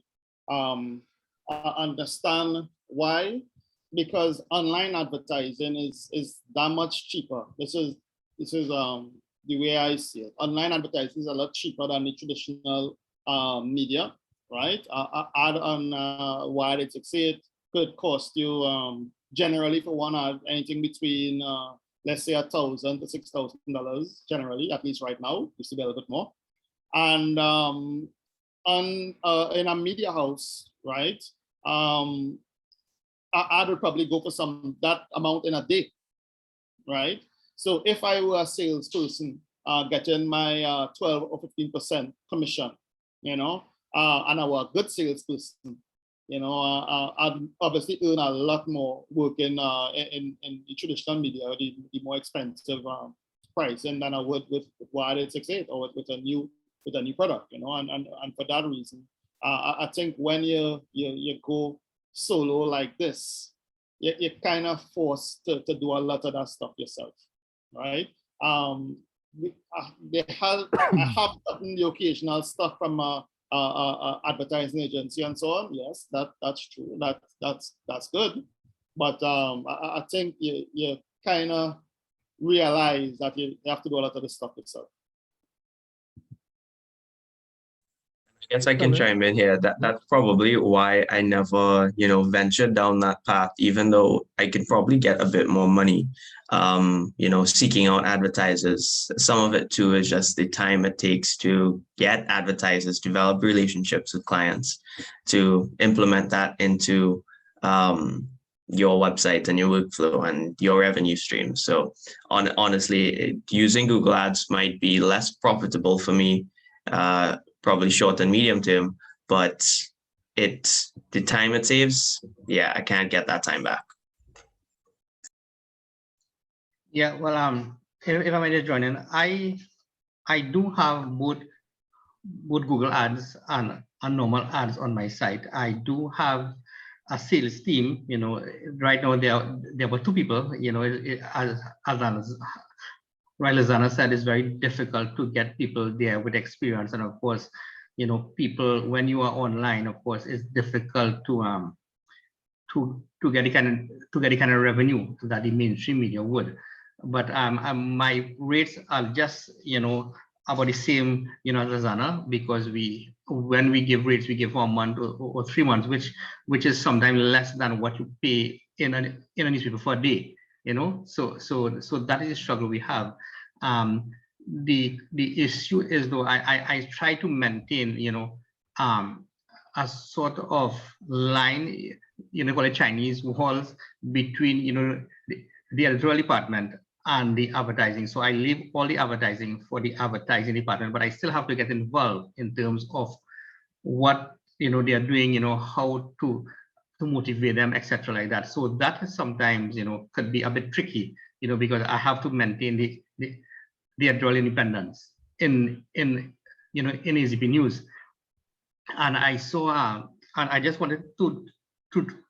I understand why, because online advertising is that much cheaper. This is the way I see it. Online advertising is a lot cheaper than the traditional media, right? Ad on Wired 868 could cost you generally for one ad anything between let's say $1,000 to $6,000 generally, at least right now. Used to be a little bit more. And in a media house, right? An ad would probably go for that amount in a day, right? So if I were a salesperson getting my 12 or 15% commission, and I were a good salesperson, I'd obviously earn a lot more working in the traditional media, the more expensive pricing than I would with Wired 868 or with a new product, and for that reason, I think when you go solo like this, you're kind of forced to do a lot of that stuff yourself, right? I have gotten the occasional stuff from advertising agency and so on. Yes, that's true. That's good. But I think you kind of realize that you have to do a lot of the stuff yourself. I guess I can chime in here. That's probably why I never, ventured down that path, even though I could probably get a bit more money, seeking out advertisers. Some of it too is just the time it takes to get advertisers, develop relationships with clients, to implement that into your website and your workflow and your revenue stream. So honestly, using Google Ads might be less profitable for me, probably short and medium term, but the time it saves, yeah, I can't get that time back. Yeah, well, if I may just join in, I do have both Google Ads and normal ads on my site. I do have a sales team. Right now there are about 2 people. As Lasana said, it's very difficult to get people there with experience, and of course, people, when you are online, of course, it's difficult to get the kind of revenue that the mainstream media would. But my rates are just about the same as Lasana, because when we give rates, we give for a month or 3 months, which is sometimes less than what you pay in a newspaper for a day. So that is the struggle we have. The issue is, though, I try to maintain a sort of line, call it Chinese walls, between the editorial department and the advertising. So I leave all the advertising for the advertising department, but I still have to get involved in terms of what they are doing, how to motivate them, etc., like that. So that is sometimes could be a bit tricky, because I have to maintain the editorial independence in AZP News. And I saw, and I just wanted to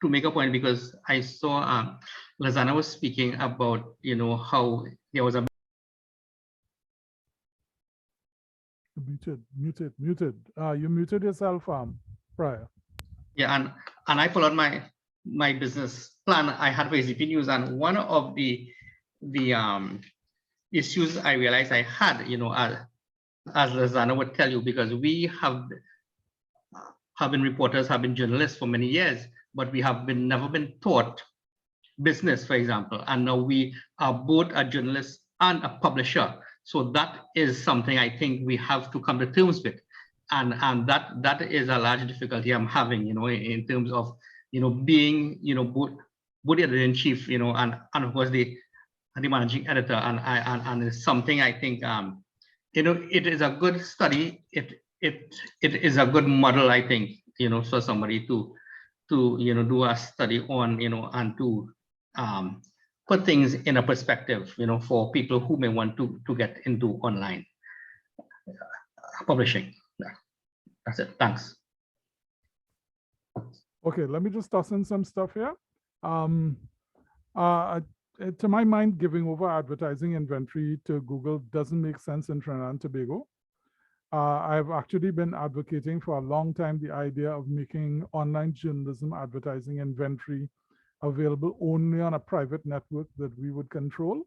make a point, because I saw Lasana was speaking about how there was a muted. You muted yourself, Prior. Yeah, and I followed my business plan I had for AZP News, and one of the issues I realized I had, as Lasana would tell you, because we have been reporters, have been journalists for many years, but we have never been taught business, for example, and now we are both a journalist and a publisher. So that is something I think we have to come to terms with, and that is a large difficulty I'm having, in terms of being both the editor-in-chief, and of course the managing editor, and it's something I think it is a good study. It is a good model, I think, for somebody to do a study on, and to put things in a perspective, for people who may want to get into online publishing. That's it. Thanks. Okay, let me just toss in some stuff here. To my mind, giving over advertising inventory to Google doesn't make sense in Trinidad and Tobago. I've actually been advocating for a long time the idea of making online journalism advertising inventory available only on a private network that we would control.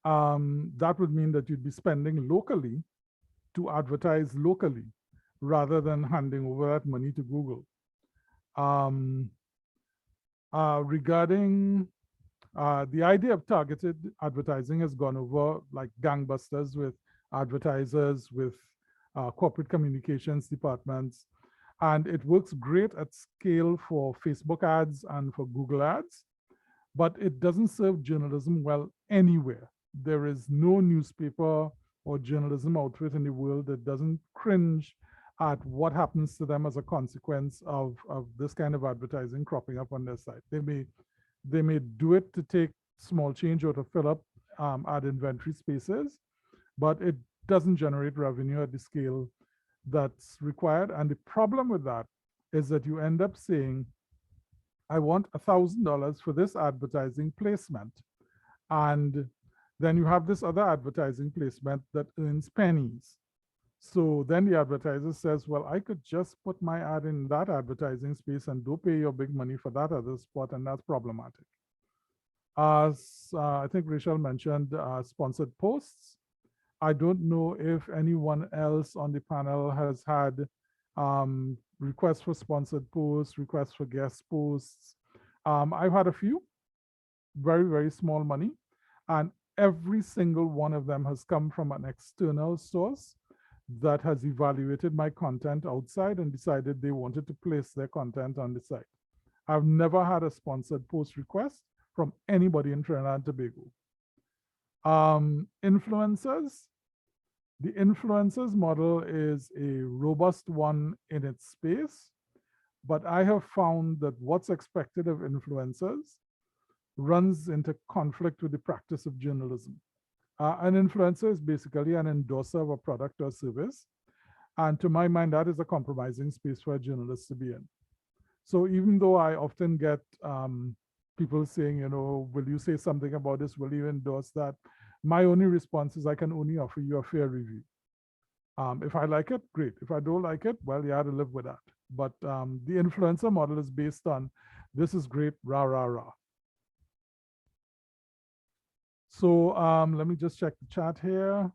That would mean that you'd be spending locally to advertise locally rather than handing over that money to Google. Regarding the idea of targeted advertising has gone over like gangbusters with advertisers, with corporate communications departments, and it works great at scale for Facebook ads and for Google ads, but it doesn't serve journalism well anywhere. There is no newspaper or journalism outfit in the world that doesn't cringe at what happens to them as a consequence of this kind of advertising cropping up on their site. They may do it to take small change or to fill up ad inventory spaces, but it doesn't generate revenue at the scale that's required. And the problem with that is that you end up saying, I want $1,000 for this advertising placement. And then you have this other advertising placement that earns pennies. So then the advertiser says, well, I could just put my ad in that advertising space and don't pay your big money for that other spot, and that's problematic. As I think Rachel mentioned, sponsored posts. I don't know if anyone else on the panel has had requests for sponsored posts, requests for guest posts. I've had a few, very, very small money, and every single one of them has come from an external source that has evaluated my content outside and decided they wanted to place their content on the site. I've never had a sponsored post request from anybody in Trinidad and Tobago. Influencers. The influencers model is a robust one in its space, but I have found that what's expected of influencers runs into conflict with the practice of journalism. An influencer is basically an endorser of a product or service. And to my mind, that is a compromising space for a journalist to be in. So even though I often get people saying, you know, will you say something about this? Will you endorse that? My only response is I can only offer you a fair review. If I like it, great. If I don't like it, well, you have to live with that. But the influencer model is based on, this is great, rah, rah, rah. So let me just check the chat here.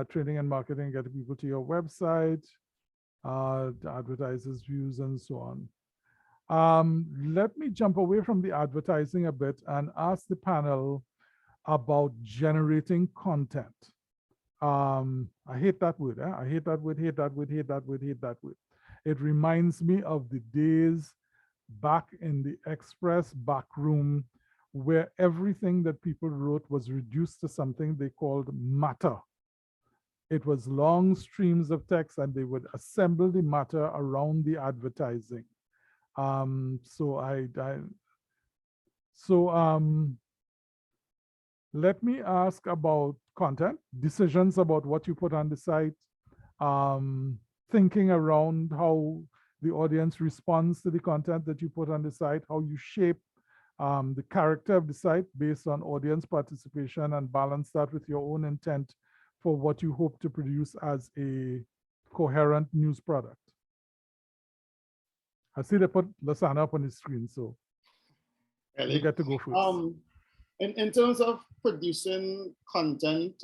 Training and marketing, get people to your website, the advertisers' views, and so on. Let me jump away from the advertising a bit and ask the panel about generating content. I hate that word. I hate that word, hate that word, hate that word, hate that word. It reminds me of the days back in the Express back room where everything that people wrote was reduced to something they called matter. It was long streams of text and they would assemble the matter around the advertising. Let me ask about content, decisions about what you put on the site, thinking around how the audience responds to the content that you put on the site, how you shape the character of the site based on audience participation and balance that with your own intent for what you hope to produce as a coherent news product. I see they put Lasana up on the screen, so you get to go first. In terms of producing content,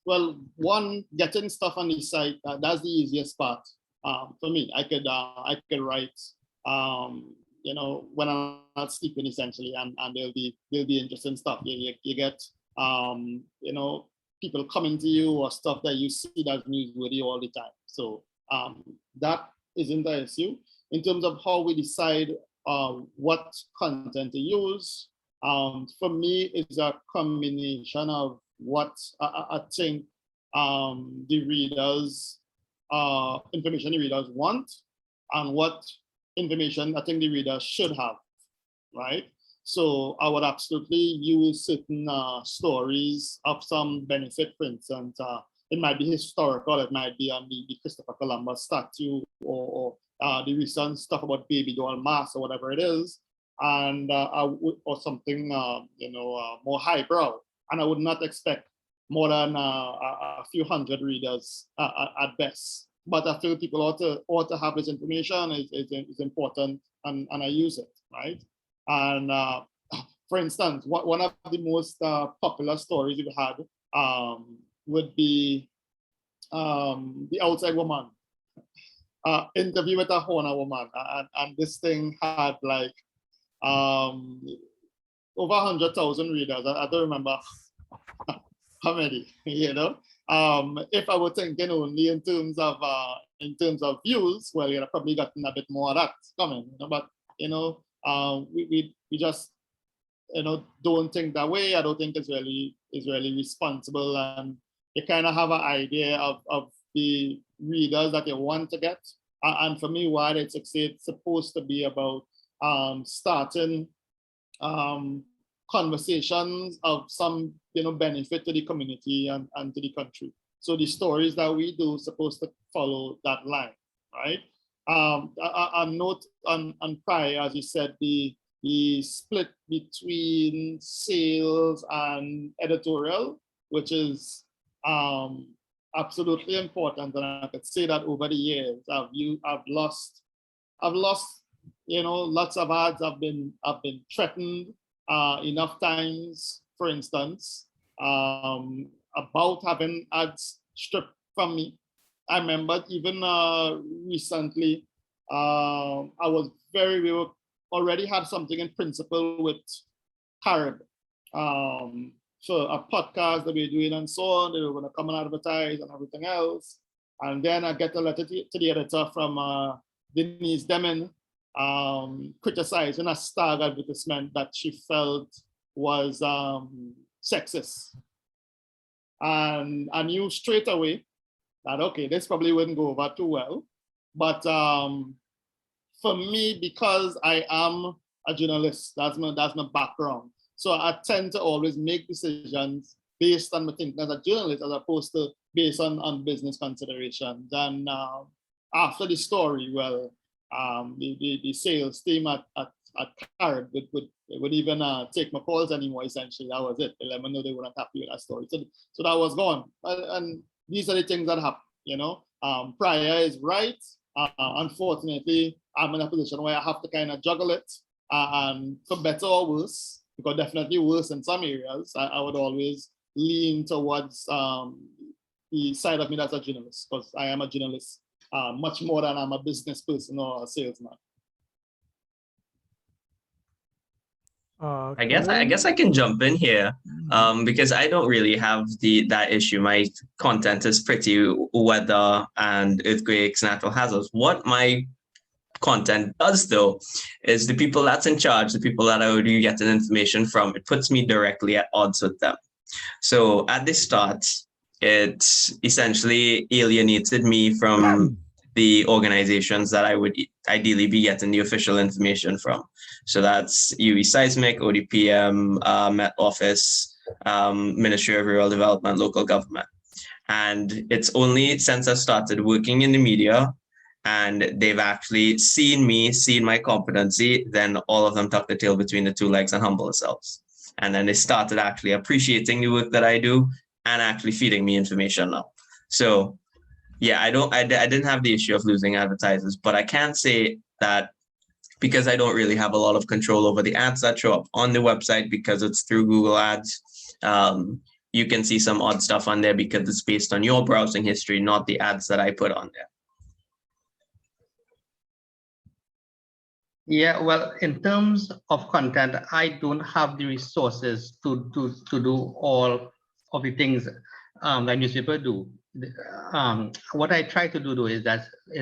well, one, getting stuff on the site, that's the easiest part for me. I could write, you know, when I'm not sleeping essentially, and there'll be interesting stuff. You get, you know, people coming to you or stuff that you see that's newsworthy all the time. So that isn't the issue. In terms of how we decide what content to use, for me, it's a combination of what I think the readers, information the readers want, and what information I think the readers should have, right? So I would absolutely use certain stories of some benefit. For instance, it might be historical, it might be on the Christopher Columbus statue, or the recent stuff about baby doll mass or whatever it is, and or something you know, more highbrow. And I would not expect more than a few hundred readers at best. But I feel people ought to have this information. Is important, and I use it, right? And for instance, one of the most popular stories we've had would be the outside woman interview with a Hona woman, and this thing had like over 100,000 readers. I don't remember how many, you know. If I were thinking only in terms of views, well, you'd have probably gotten a bit more of that coming, you know. But you know, we just, you know, don't think that way. I don't think it's really responsible, and you kind of have an idea of the readers that you want to get. And for me, what it's supposed to be about starting conversations of some, you know, benefit to the community and to the country. So the stories that we do are supposed to follow that line, right? A note on Prior, as you said, the split between sales and editorial, which is absolutely important. And I could say that over the years, I've lost, you know, lots of ads have been threatened enough times. For instance, about having ads stripped from me. I remember even recently, we already had something in principle with Carib for a podcast that we're doing and so on. They were going to come and advertise and everything else. And then I get a letter to the editor from Denise Deming criticizing a stag advertisement that she felt was sexist. And I knew straight away that, okay, this probably wouldn't go over too well. But for me, because I am a journalist, that's my background. So I tend to always make decisions based on my thinking as a journalist, as opposed to based on business considerations. And after the story, well, the sales team at Carib would even take my calls anymore, essentially. That was it. They let me know they weren't happy with that story. So that was gone. And these are the things that happen, you know. Prior is right. Unfortunately, I'm in a position where I have to kind of juggle it. And for better or worse, because definitely worse in some areas, I would always lean towards the side of me that's a journalist, because I am a journalist much more than I'm a business person or a salesman. I guess I can jump in here because I don't really have that issue. My content is pretty weather and earthquakes, natural hazards. What my content does, though, is the people that's in charge, the people that I would be getting information from, it puts me directly at odds with them. So at the start, it essentially alienated me from the organizations that I would ideally be getting the official information from. So that's UE Seismic, ODPM, Met Office, Ministry of Rural Development, local government. And it's only since I started working in the media and they've actually seen my competency, then all of them tuck the tail between the two legs and humble themselves. And then they started actually appreciating the work that I do and actually feeding me information now. So yeah, I didn't have the issue of losing advertisers, but I can say that because I don't really have a lot of control over the ads that show up on the website because it's through Google Ads, you can see some odd stuff on there because it's based on your browsing history, not the ads that I put on there. Yeah, well, in terms of content, I don't have the resources to do all of the things that newspaper do. What I try to do though is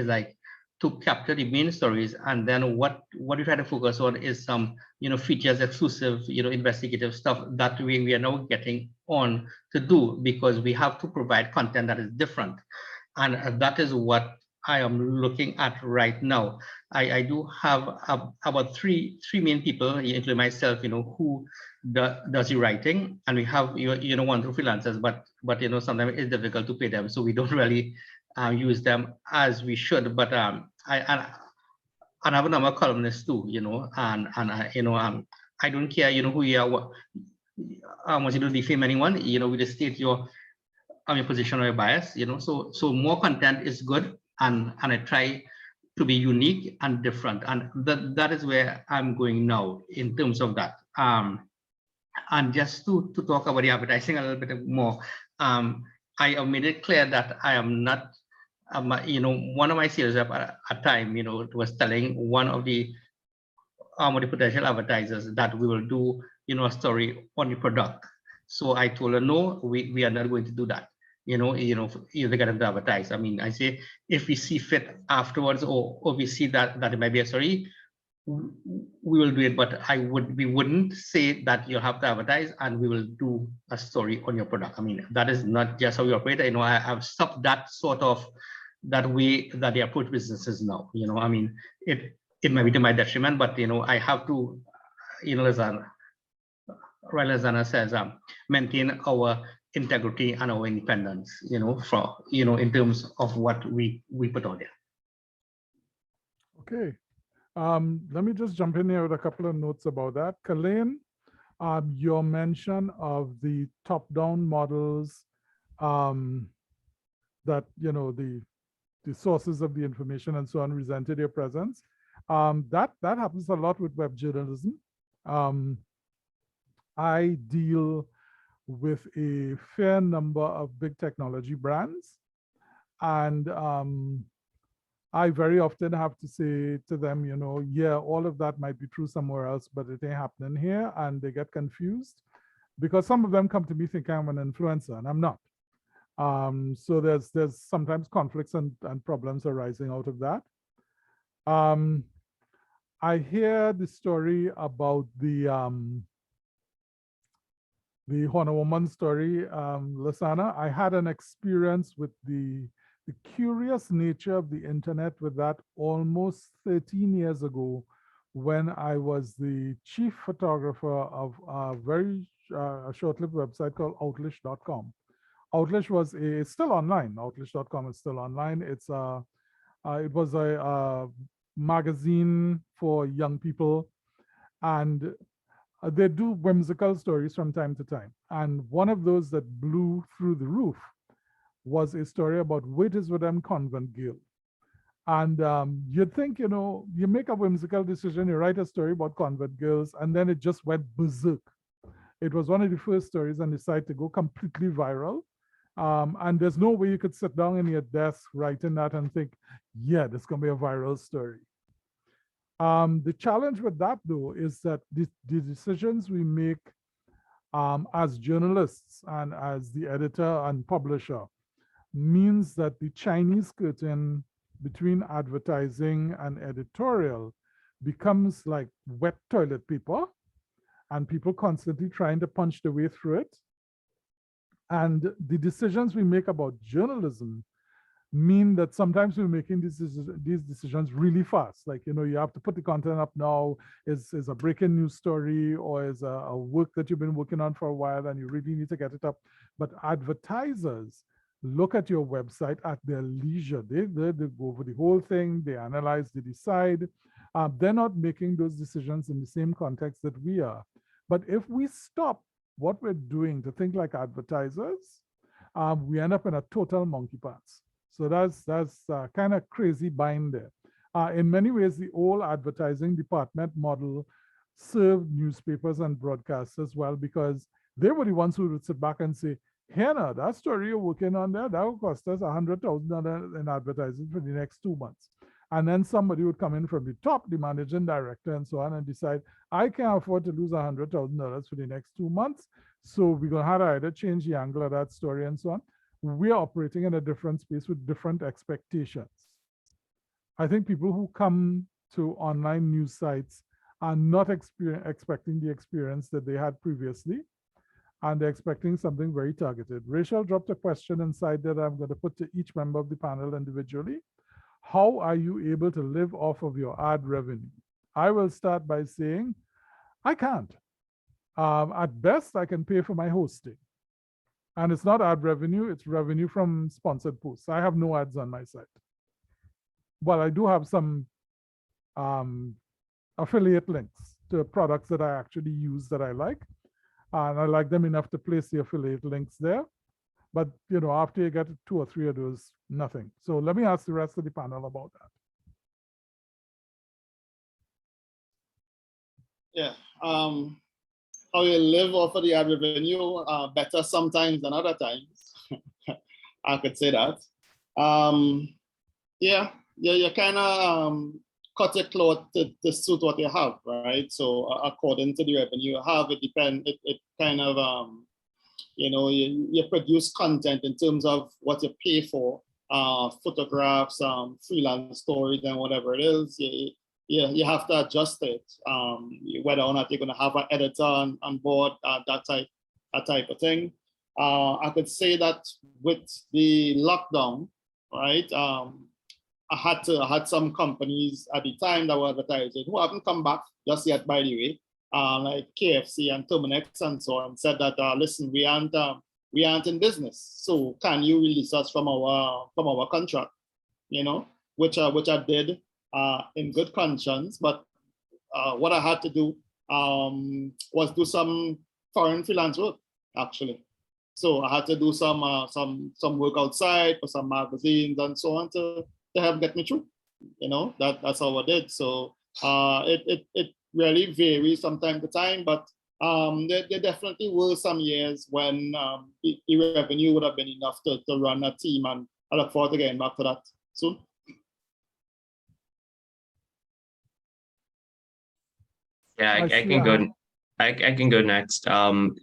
like to capture the main stories, and then what we try to focus on is some features, exclusive investigative stuff that we are now getting on to do, because we have to provide content that is different, and that is what I am looking at right now. I do have about three main people, including myself, who does the writing, and we have one through freelancers, but sometimes it's difficult to pay them, so we don't really use them as we should. But I have a number of columnists too, and I don't care who you are, once you don't defame anyone, we just state your position or your bias, so more content is good, and I try to be unique and different, and that is where I'm going now in terms of that. And just to talk about the advertising a little bit more, I have made it clear that I am not, one of my sales rep at a time, was telling one of the potential advertisers that we will do, a story on the product. So I told her, no, we are not going to do that. They get them to advertise. I mean, I say, if we see fit afterwards, or we see that it might be a story, we will do it. But we wouldn't say that you have to advertise and we will do a story on your product. I mean, that is not just how we operate. I have stopped that that way that they approach businesses now. I mean, it might be to my detriment, but I have to, Lasana says, maintain our integrity and our independence, in terms of what we put on there. Okay. Let me just jump in here with a couple of notes about that. Kalain, your mention of the top-down models, that the sources of the information and so on resented your presence. That happens a lot with web journalism. I deal with a fair number of big technology brands. And I very often have to say to them, you know, yeah, all of that might be true somewhere else, but it ain't happening here. And they get confused because some of them come to me thinking I'm an influencer, and I'm not. So there's sometimes conflicts and problems arising out of that. I hear the story about the Honor Woman story, Lasana. I had an experience with the curious nature of the internet with that almost 13 years ago, when I was the chief photographer of a very short-lived website called Outlish.com. Outlish was it's still online. Outlish.com is still online. It's it was a magazine for young people, and they do whimsical stories from time to time. And one of those that blew through the roof was a story about Waiters with them convent girl. And you'd think, you know, you make a whimsical decision, you write a story about convent girls, and then it just went berserk. It was one of the first stories and decided to go completely viral. And there's no way you could sit down in your desk writing that and think, yeah, this is going to be a viral story. The challenge with that, though, is that the decisions we make as journalists and as the editor and publisher means that the Chinese curtain between advertising and editorial becomes like wet toilet paper, and people constantly trying to punch their way through it. And the decisions we make about journalism mean that sometimes we're making these decisions really fast. Like, you know, you have to put the content up now, is a breaking news story, or is a work that you've been working on for a while and you really need to get it up. But advertisers look at your website at their leisure. They go over the whole thing, they analyze, they decide. They're not making those decisions in the same context that we are. But if we stop what we're doing to think like advertisers, we end up in a total monkey pants. So that's kind of crazy bind there. In many ways, the old advertising department model served newspapers and broadcasters well, because they were the ones who would sit back and say, Hannah, that story you're working on there, that will cost us $100,000 in advertising for the next 2 months. And then somebody would come in from the top, the managing director and so on, and decide, I can't afford to lose $100,000 for the next 2 months. So we're going to have to either change the angle of that story and so on. We're operating in a different space with different expectations. I think people who come to online news sites are not expecting the experience that they had previously, and they're expecting something very targeted. Rachel dropped a question inside that I'm going to put to each member of the panel individually. How are you able to live off of your ad revenue? I will start by saying, I can't. At best, I can pay for my hosting. And it's not ad revenue, it's revenue from sponsored posts. I have no ads on my site. Well, I do have some affiliate links to products that I actually use that I like. And I like them enough to place the affiliate links there. But, you know, after you get 2 or 3 of those, nothing. So let me ask the rest of the panel about that. Yeah. How you live off of the ad revenue, better sometimes than other times. I could say that. Yeah, you kind of cut your cloth to suit what you have, right? So according to the revenue you have, it kind of, you know, you produce content in terms of what you pay for, photographs, freelance stories, and whatever it is. You have to adjust it, whether or not you're going to have an editor on board, that type of thing. I could say that with the lockdown, right? I had some companies at the time that were advertising who haven't come back just yet, by the way, like KFC and Terminex and so on, said that listen, we aren't in business, so can you release us from our contract? You know, which I did. In good conscience, but what I had to do was do some foreign freelance work, actually. So I had to do some work outside for some magazines and so on to help get me through. You know, that's how I did. So it really varies from time to time, but There definitely were some years when the revenue would have been enough to run a team, and I look forward to getting back to that soon. Yeah, I can go. I can go next. Ad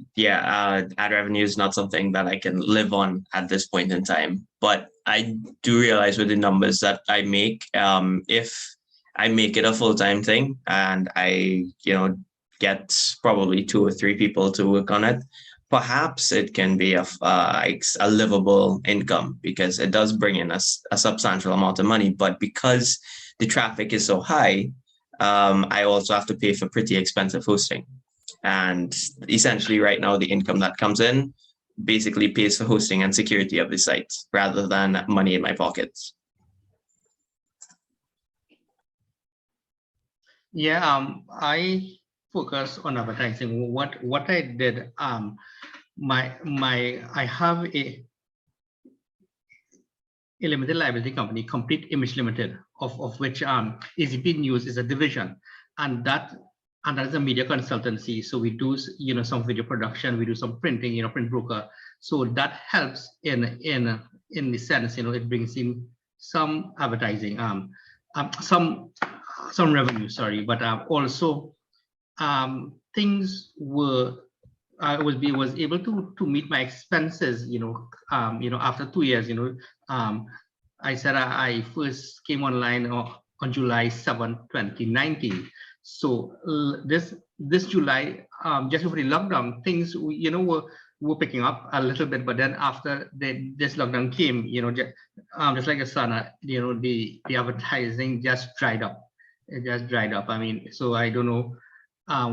revenue is not something that I can live on at this point in time, but I do realize with the numbers that I make, if I make it a full-time thing and I, get probably 2 or 3 people to work on it, perhaps it can be a livable income, because it does bring in a substantial amount of money. But because the traffic is so high, I also have to pay for pretty expensive hosting. And essentially right now, the income that comes in basically pays for hosting and security of the site rather than money in my pockets. Yeah, I focus on advertising. What I did, I have a limited liability company, Complete Image Limited, of which AZP News is a division, and that is a media consultancy. So we do some video production, we do some printing, print broker. So that helps in the sense, it brings in some advertising, some revenue, sorry, but also things were, I was able to meet my expenses, after 2 years. I said I first came online on July 7, 2019. So this July, just before the lockdown, things were picking up a little bit. But then after this lockdown came, just like Lasana, the advertising just dried up. It just dried up. I mean, so I don't know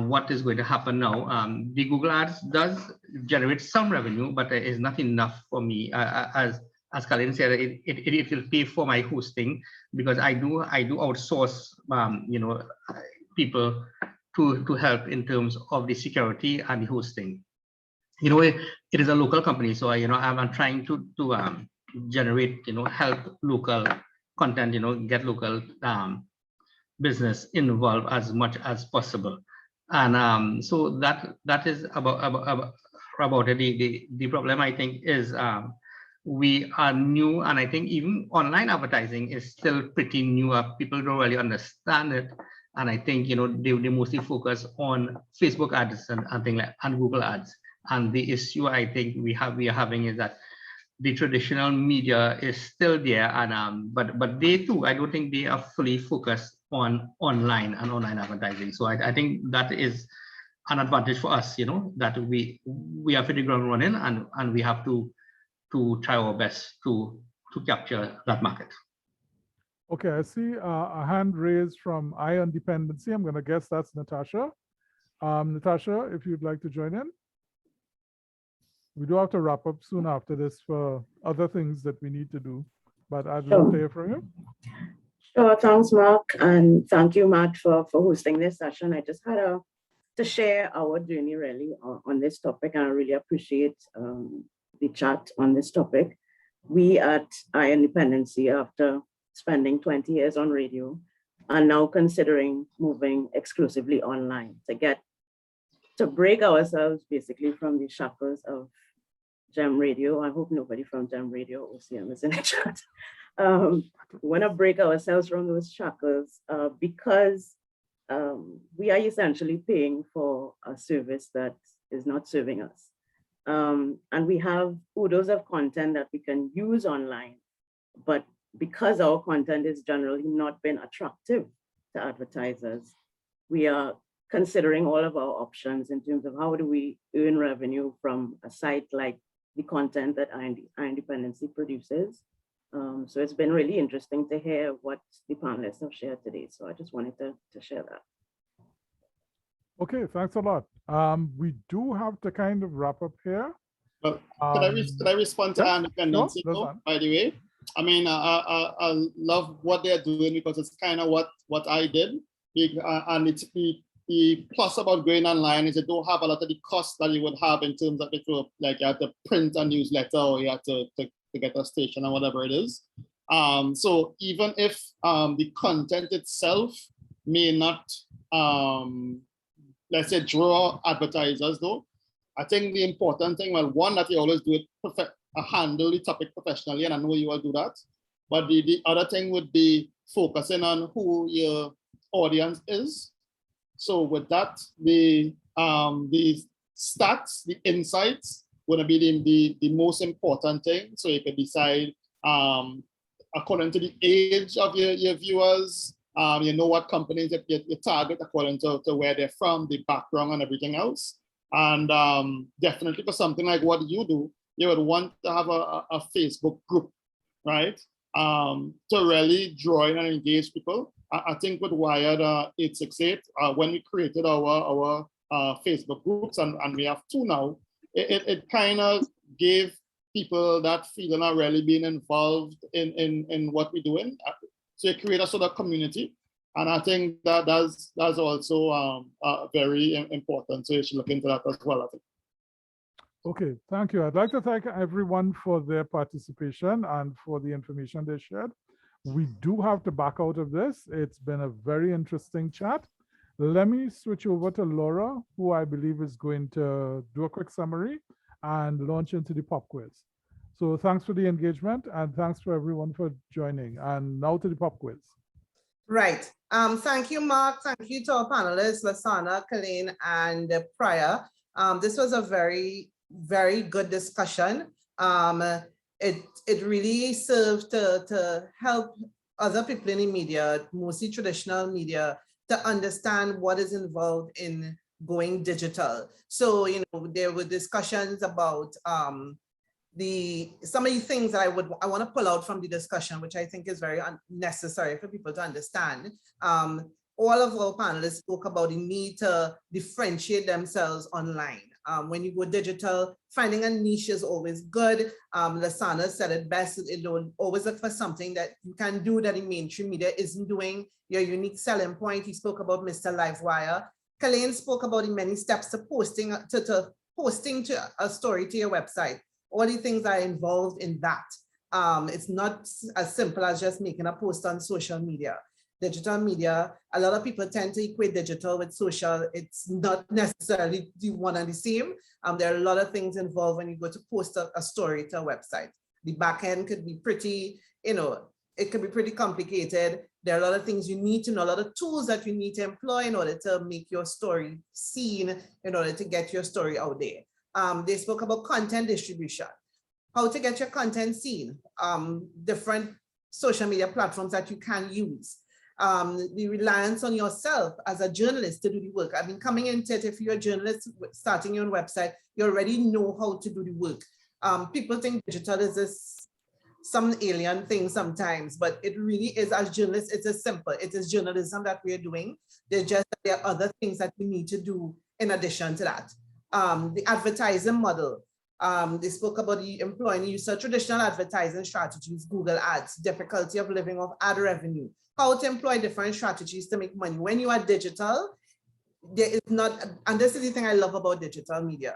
what is going to happen now. The Google Ads does generate some revenue, but it is not enough for me. As Kalain said, it will pay for my hosting, because I do outsource people to help in terms of the security and the hosting. It is a local company, so I'm trying to generate help local content, get local business involved as much as possible. And so that is about it. The problem, I think, is we are new, and I think even online advertising is still pretty new. People don't really understand it, and I think they mostly focus on Facebook ads and things like, and Google ads. And the issue I think we are having is that the traditional media is still there, and but they too, I don't think they are fully focused on online and online advertising. So I think that is an advantage for us, that we have hit the ground running, and we have to try our best to capture that market. Okay, I see a hand raised from Independency. I'm going to guess that's Natasha. Natasha, if you'd like to join in. We do have to wrap up soon after this for other things that we need to do, but I'd love to hear from you. Sure, thanks, Mark, and thank you, Matt, for hosting this session. I just had to share our journey really on this topic, and I really appreciate the chat on this topic. We at Independency, after spending 20 years on radio, are now considering moving exclusively online to break ourselves basically from the shackles of Gem Radio. I hope nobody from Gem Radio or OCM is in the chat. We want to break ourselves from those shackles because we are essentially paying for a service that is not serving us. And we have oodles of content that we can use online, but because our content is generally not been attractive to advertisers, we are considering all of our options in terms of how do we earn revenue from a site like the content that Independency produces. So it's been really interesting to hear what the panelists have shared today. So I just wanted to share that. Okay, thanks a lot. We do have to kind of wrap up here. Well, could I respond to Independency, by the way? I mean, I love what they're doing because it's kind of what I did. And it's the plus about going online is you don't have a lot of the costs that you would have in terms of if you like you have to print a newsletter or you have to get a station or whatever it is. So even if the content itself may not let's say, draw advertisers though. I think the important thing, well, one, that you always do it, handle the topic professionally, and I know you will do that. But the other thing would be focusing on who your audience is. So with that, the stats, the insights would be the most important thing. So you can decide according to the age of your viewers, you know what companies you target according to where they're from, the background and everything else. And definitely for something like what you do, you would want to have a Facebook group, right? To really draw in and engage people. I think with Wired 868, when we created our Facebook groups, and we have 2 now, it kind of gave people that feeling of really being involved in what we're doing. So it created a sort of community. And I think that's also very important. So you should look into that as well, I think. Okay, thank you. I'd like to thank everyone for their participation and for the information they shared. We do have to back out of this. It's been a very interesting chat. Let me switch over to Laura, who I believe is going to do a quick summary and launch into the pop quiz. So thanks for the engagement and thanks for everyone for joining. And now to the pop quiz. Right. Thank you, Mark. Thank you to our panelists, Lasana, Kalain, and Prior. This was a very good discussion. It really served to help other people in the media, mostly traditional media, to understand what is involved in going digital. So, you know, there were discussions about some of the things that I want to pull out from the discussion, which I think is very necessary for people to understand. All of our panelists spoke about the need to differentiate themselves online. When you go digital, finding a niche is always good. Lasana said it best, always look for something that you can do that the mainstream media isn't doing, your unique selling point. He spoke about Mr. Livewire. Kalain spoke about the many steps to posting to a story to your website. All the things that are involved in that. It's not as simple as just making a post on social media. Digital media, a lot of people tend to equate digital with social. It's not necessarily the one and the same. There are a lot of things involved when you go to post a story to a website. The back end could be pretty, it could be pretty complicated. There are a lot of things you need to know, a lot of tools that you need to employ in order to make your story seen, in order to get your story out there. They spoke about content distribution, how to get your content seen, different social media platforms that you can use. The reliance on yourself as a journalist to do the work. I mean, coming into it, if you're a journalist starting your own website, you already know how to do the work. People think digital is some alien thing sometimes, but it really is, as journalists, it's as simple. It is journalism that we're doing. There are other things that we need to do in addition to that. The advertising model. They spoke about employing the use of traditional advertising strategies, Google Ads, difficulty of living off ad revenue, how to employ different strategies to make money. When you are digital, there is not, and this is the thing I love about digital media,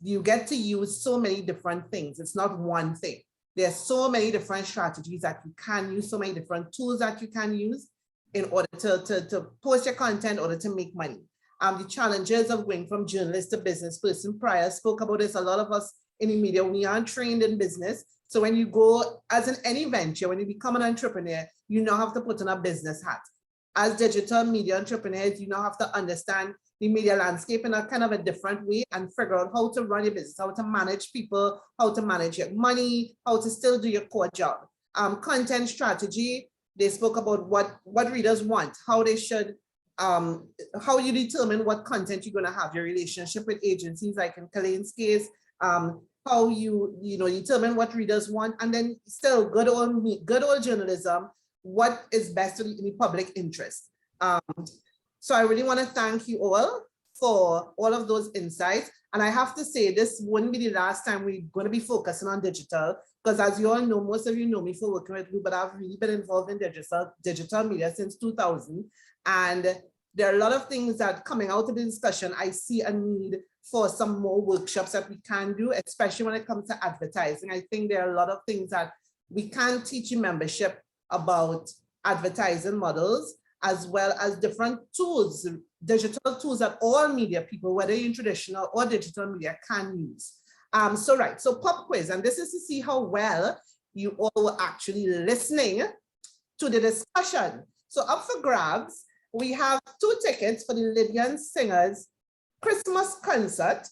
you get to use so many different things. It's not one thing. There's so many different strategies that you can use, so many different tools that you can use in order to post your content, in order to make money. The challenges of going from journalist to business person. Prior spoke about this. A lot of us in the media, we aren't trained in business. So when you go as in any venture, when you become an entrepreneur, you now have to put on a business hat. As digital media entrepreneurs, you now have to understand the media landscape in a kind of a different way and figure out how to run your business, how to manage people, how to manage your money, how to still do your core job. Content strategy, they spoke about what readers want, how they should, how you determine what content you're going to have, your relationship with agencies, like in Kalain's case, how you determine what readers want, and then still good old journalism, what is best in the public interest. So I really want to thank you all for all of those insights. And I have to say, this wouldn't be the last time we're going to be focusing on digital, because as you all know, most of you know me for working with you, but I've really been involved in digital media since 2000. And there are a lot of things that coming out of the discussion, I see a need for some more workshops that we can do, especially when it comes to advertising. I think there are a lot of things that we can teach in membership about advertising models as well as different tools, digital tools that all media people, whether in traditional or digital media, can use. So pop quiz, and this is to see how well you all were actually listening to the discussion. So up for grabs, we have 2 tickets for the Lydian Singers Christmas concert.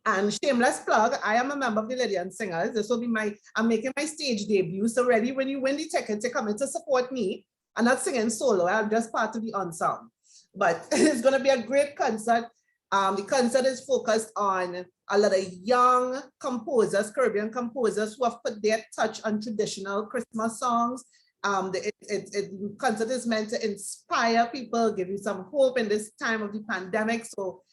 And shameless plug, I am a member of the Lydian Singers. This will be I'm making my stage debut. So ready, when you win the ticket to come in to support me, I'm not singing solo, I'm just part of the ensemble. But it's gonna be a great concert. The concert is focused on a lot of young composers, Caribbean composers who have put their touch on traditional Christmas songs. The concert is meant to inspire people, give you some hope in this time of the pandemic. So,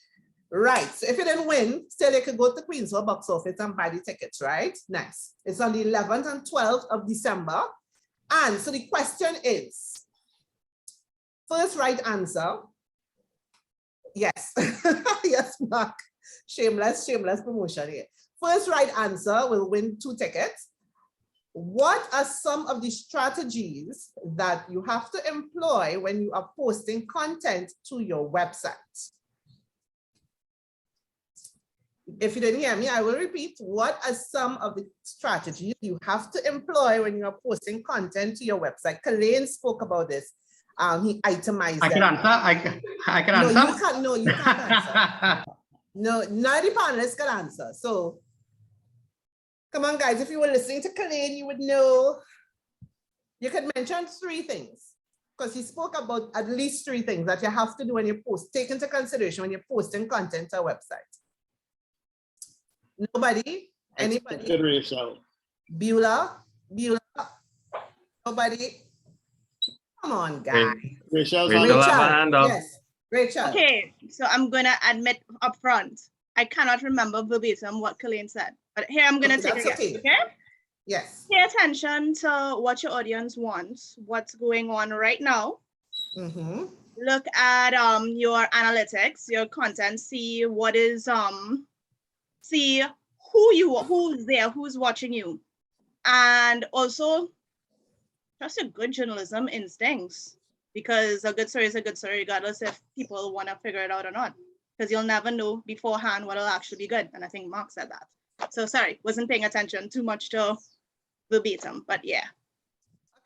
right, so if you didn't win, still you could go to Queensville box office and buy the tickets, right? Nice. It's on the 11th and 12th of December. And so the question is, first right answer, yes, yes, Mark, shameless promotion here. First right answer will win 2 tickets. What are some of the strategies that you have to employ when you are posting content to your website? If you didn't hear me, I will repeat. What are some of the strategies you have to employ when you are posting content to your website? Kalain spoke about this. He itemized I can answer. I can answer. No, you can't answer. No, none of the panelists can answer. So come on, guys, if you were listening to Kalain, you would know. You could mention 3 things, because he spoke about at least 3 things that you have to do when you post, take into consideration when you're posting content to a website. Nobody? Anybody? Rachel. Beulah? Nobody? Come on, guys. Rachel. Yes, Rachel. Okay, so I'm gonna admit up front, I cannot remember verbatim what Kalain said, but here I'm gonna take a guess, okay? Yes. Pay attention to what your audience wants, what's going on right now. Look at your analytics, your content, see what is see who's there, who's watching you, and also trust your good journalism instincts, because a good story is a good story regardless if people want to figure it out or not, because you'll never know beforehand what'll actually be good. And I think Mark said that. So sorry, wasn't paying attention too much to verbatim, but yeah.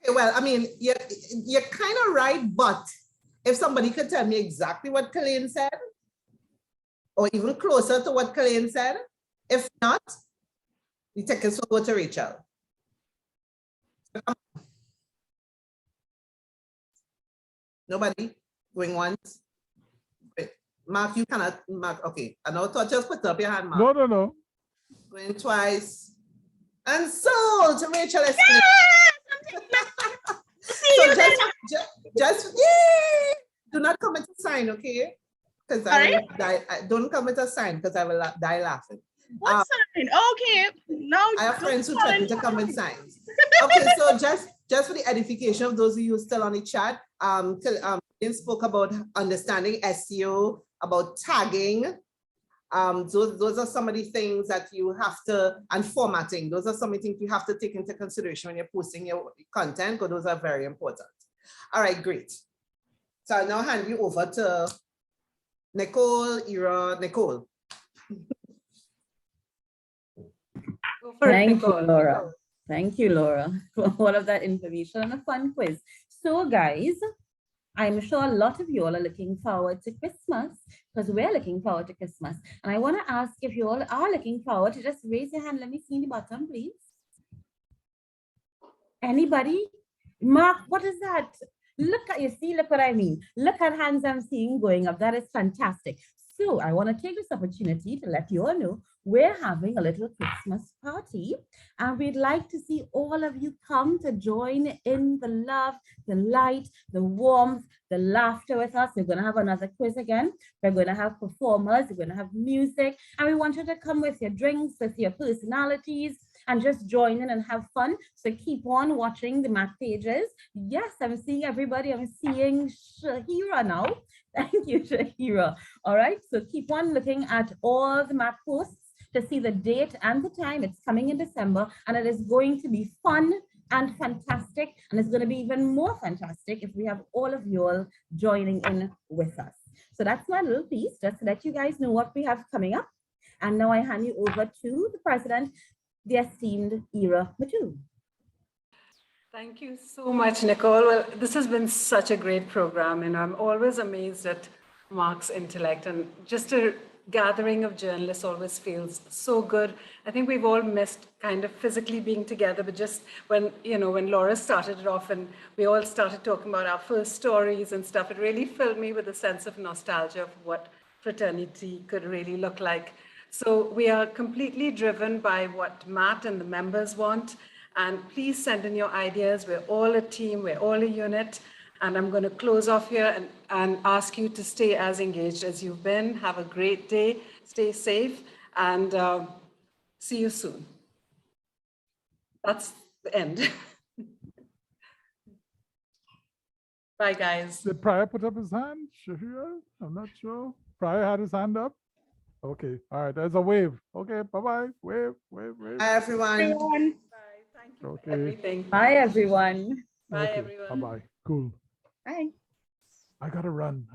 Okay, well, I mean, you're kind of right, but if somebody could tell me exactly what Kalain said, or even closer to what Kalain said, if not, the tickets will go to Rachel. Nobody going once? Wait, Mark, you cannot, Mark, okay. I know, just put up your hand, Mark. No. Going twice. And sold to Rachel. So just do not come at a sign, okay? Because I don't come at a sign because I will die laughing. What sign? Okay. No. I have friends who threaten to come with signs. Okay, so just for the edification of those of you still on the chat, Kalain spoke about understanding SEO, about tagging. Those are some of the things that you have to, and formatting. Those are some of the things you have to take into consideration when you're posting your content, because those are very important. All right, great. So I'll now hand you over to Nicole. Nicole. Thank you, Laura. Thank you, Laura, for all of that information and a fun quiz. So guys, I'm sure a lot of you all are looking forward to Christmas, because we're looking forward to Christmas. And I want to ask if you all are looking forward to just raise your hand. Let me see in the bottom, please. Anybody? Mark, what is that? Look what I mean. Look at hands I'm seeing going up. That is fantastic. So I want to take this opportunity to let you all know we're having a little Christmas party, and we'd like to see all of you come to join in the love, the light, the warmth, the laughter with us. We're going to have another quiz again. We're going to have performers. We're going to have music, and we want you to come with your drinks, with your personalities, and just join in and have fun. So keep on watching the map pages. Yes, I'm seeing everybody. I'm seeing Shahira now. Thank you, Shahira. All right, so keep on looking at all the map posts to see the date and the time. It's coming in December, and it is going to be fun, and fantastic. And it's going to be even more fantastic if we have all of you all joining in with us. So that's my little piece, just to let you guys know what we have coming up. And now I hand you over to the president, the esteemed Ira Matu. Thank you so much, Nicole. Well, this has been such a great program, and I'm always amazed at Mark's intellect, and just a gathering of journalists always feels so good. I think we've all missed kind of physically being together, but just when, when Laura started it off and we all started talking about our first stories and stuff, it really filled me with a sense of nostalgia of what fraternity could really look like. So we are completely driven by what Matt and the members want. And please send in your ideas. We're all a team, we're all a unit. And I'm going to close off here and ask you to stay as engaged as you've been. Have a great day, stay safe, and see you soon. That's the end. Bye, guys. Did Prior put up his hand? I'm not sure. Prior had his hand up. Okay, all right, there's a wave. Okay, bye-bye. Wave, wave, wave. Bye, everyone. Bye. Thank you Okay. for everything. Bye, everyone. Bye, Okay, everyone. bye-bye. Cool. Bye. I gotta run.